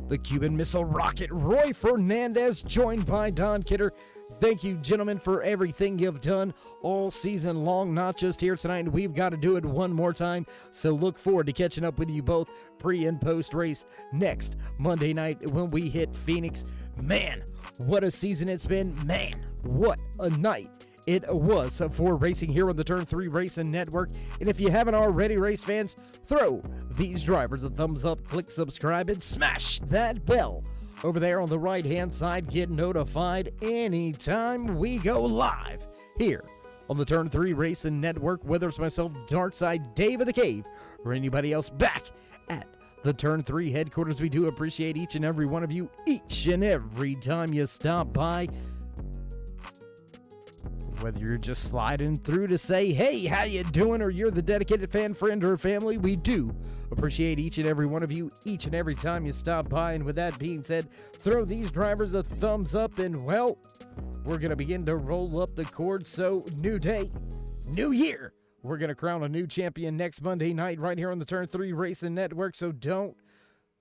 The Cuban Missile Rocket, Roy Fernandez, joined by Don Kidder. Thank you, gentlemen, for everything you've done all season long, not just here tonight. We've got to do it one more time, so look forward to catching up with you both pre- and post-race next Monday night when we hit Phoenix. Man, what a season it's been. Man, what a night it was for racing here on the Turn 3 Racing Network. And if you haven't already, race fans, throw these drivers a thumbs up, click subscribe, and smash that bell over there on the right-hand side. Get notified anytime we go live here on the Turn 3 Racing Network, whether it's myself, Darkside, Dave of the Cave, or anybody else back at the Turn 3 headquarters. We do appreciate each and every one of you, each and every time you stop by. Whether you're just sliding through to say, hey, how you doing, or you're the dedicated fan, friend, or family, we do appreciate each and every one of you, each and every time you stop by. And with that being said, throw these drivers a thumbs up, and, well, we're going to begin to roll up the cord. So, new day, new year. We're going to crown a new champion next Monday night right here on the Turn 3 Racing Network, so don't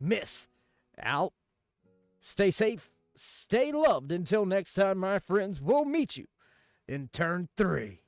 miss out. Stay safe, stay loved. Until next time, my friends, we'll meet you in Turn 3.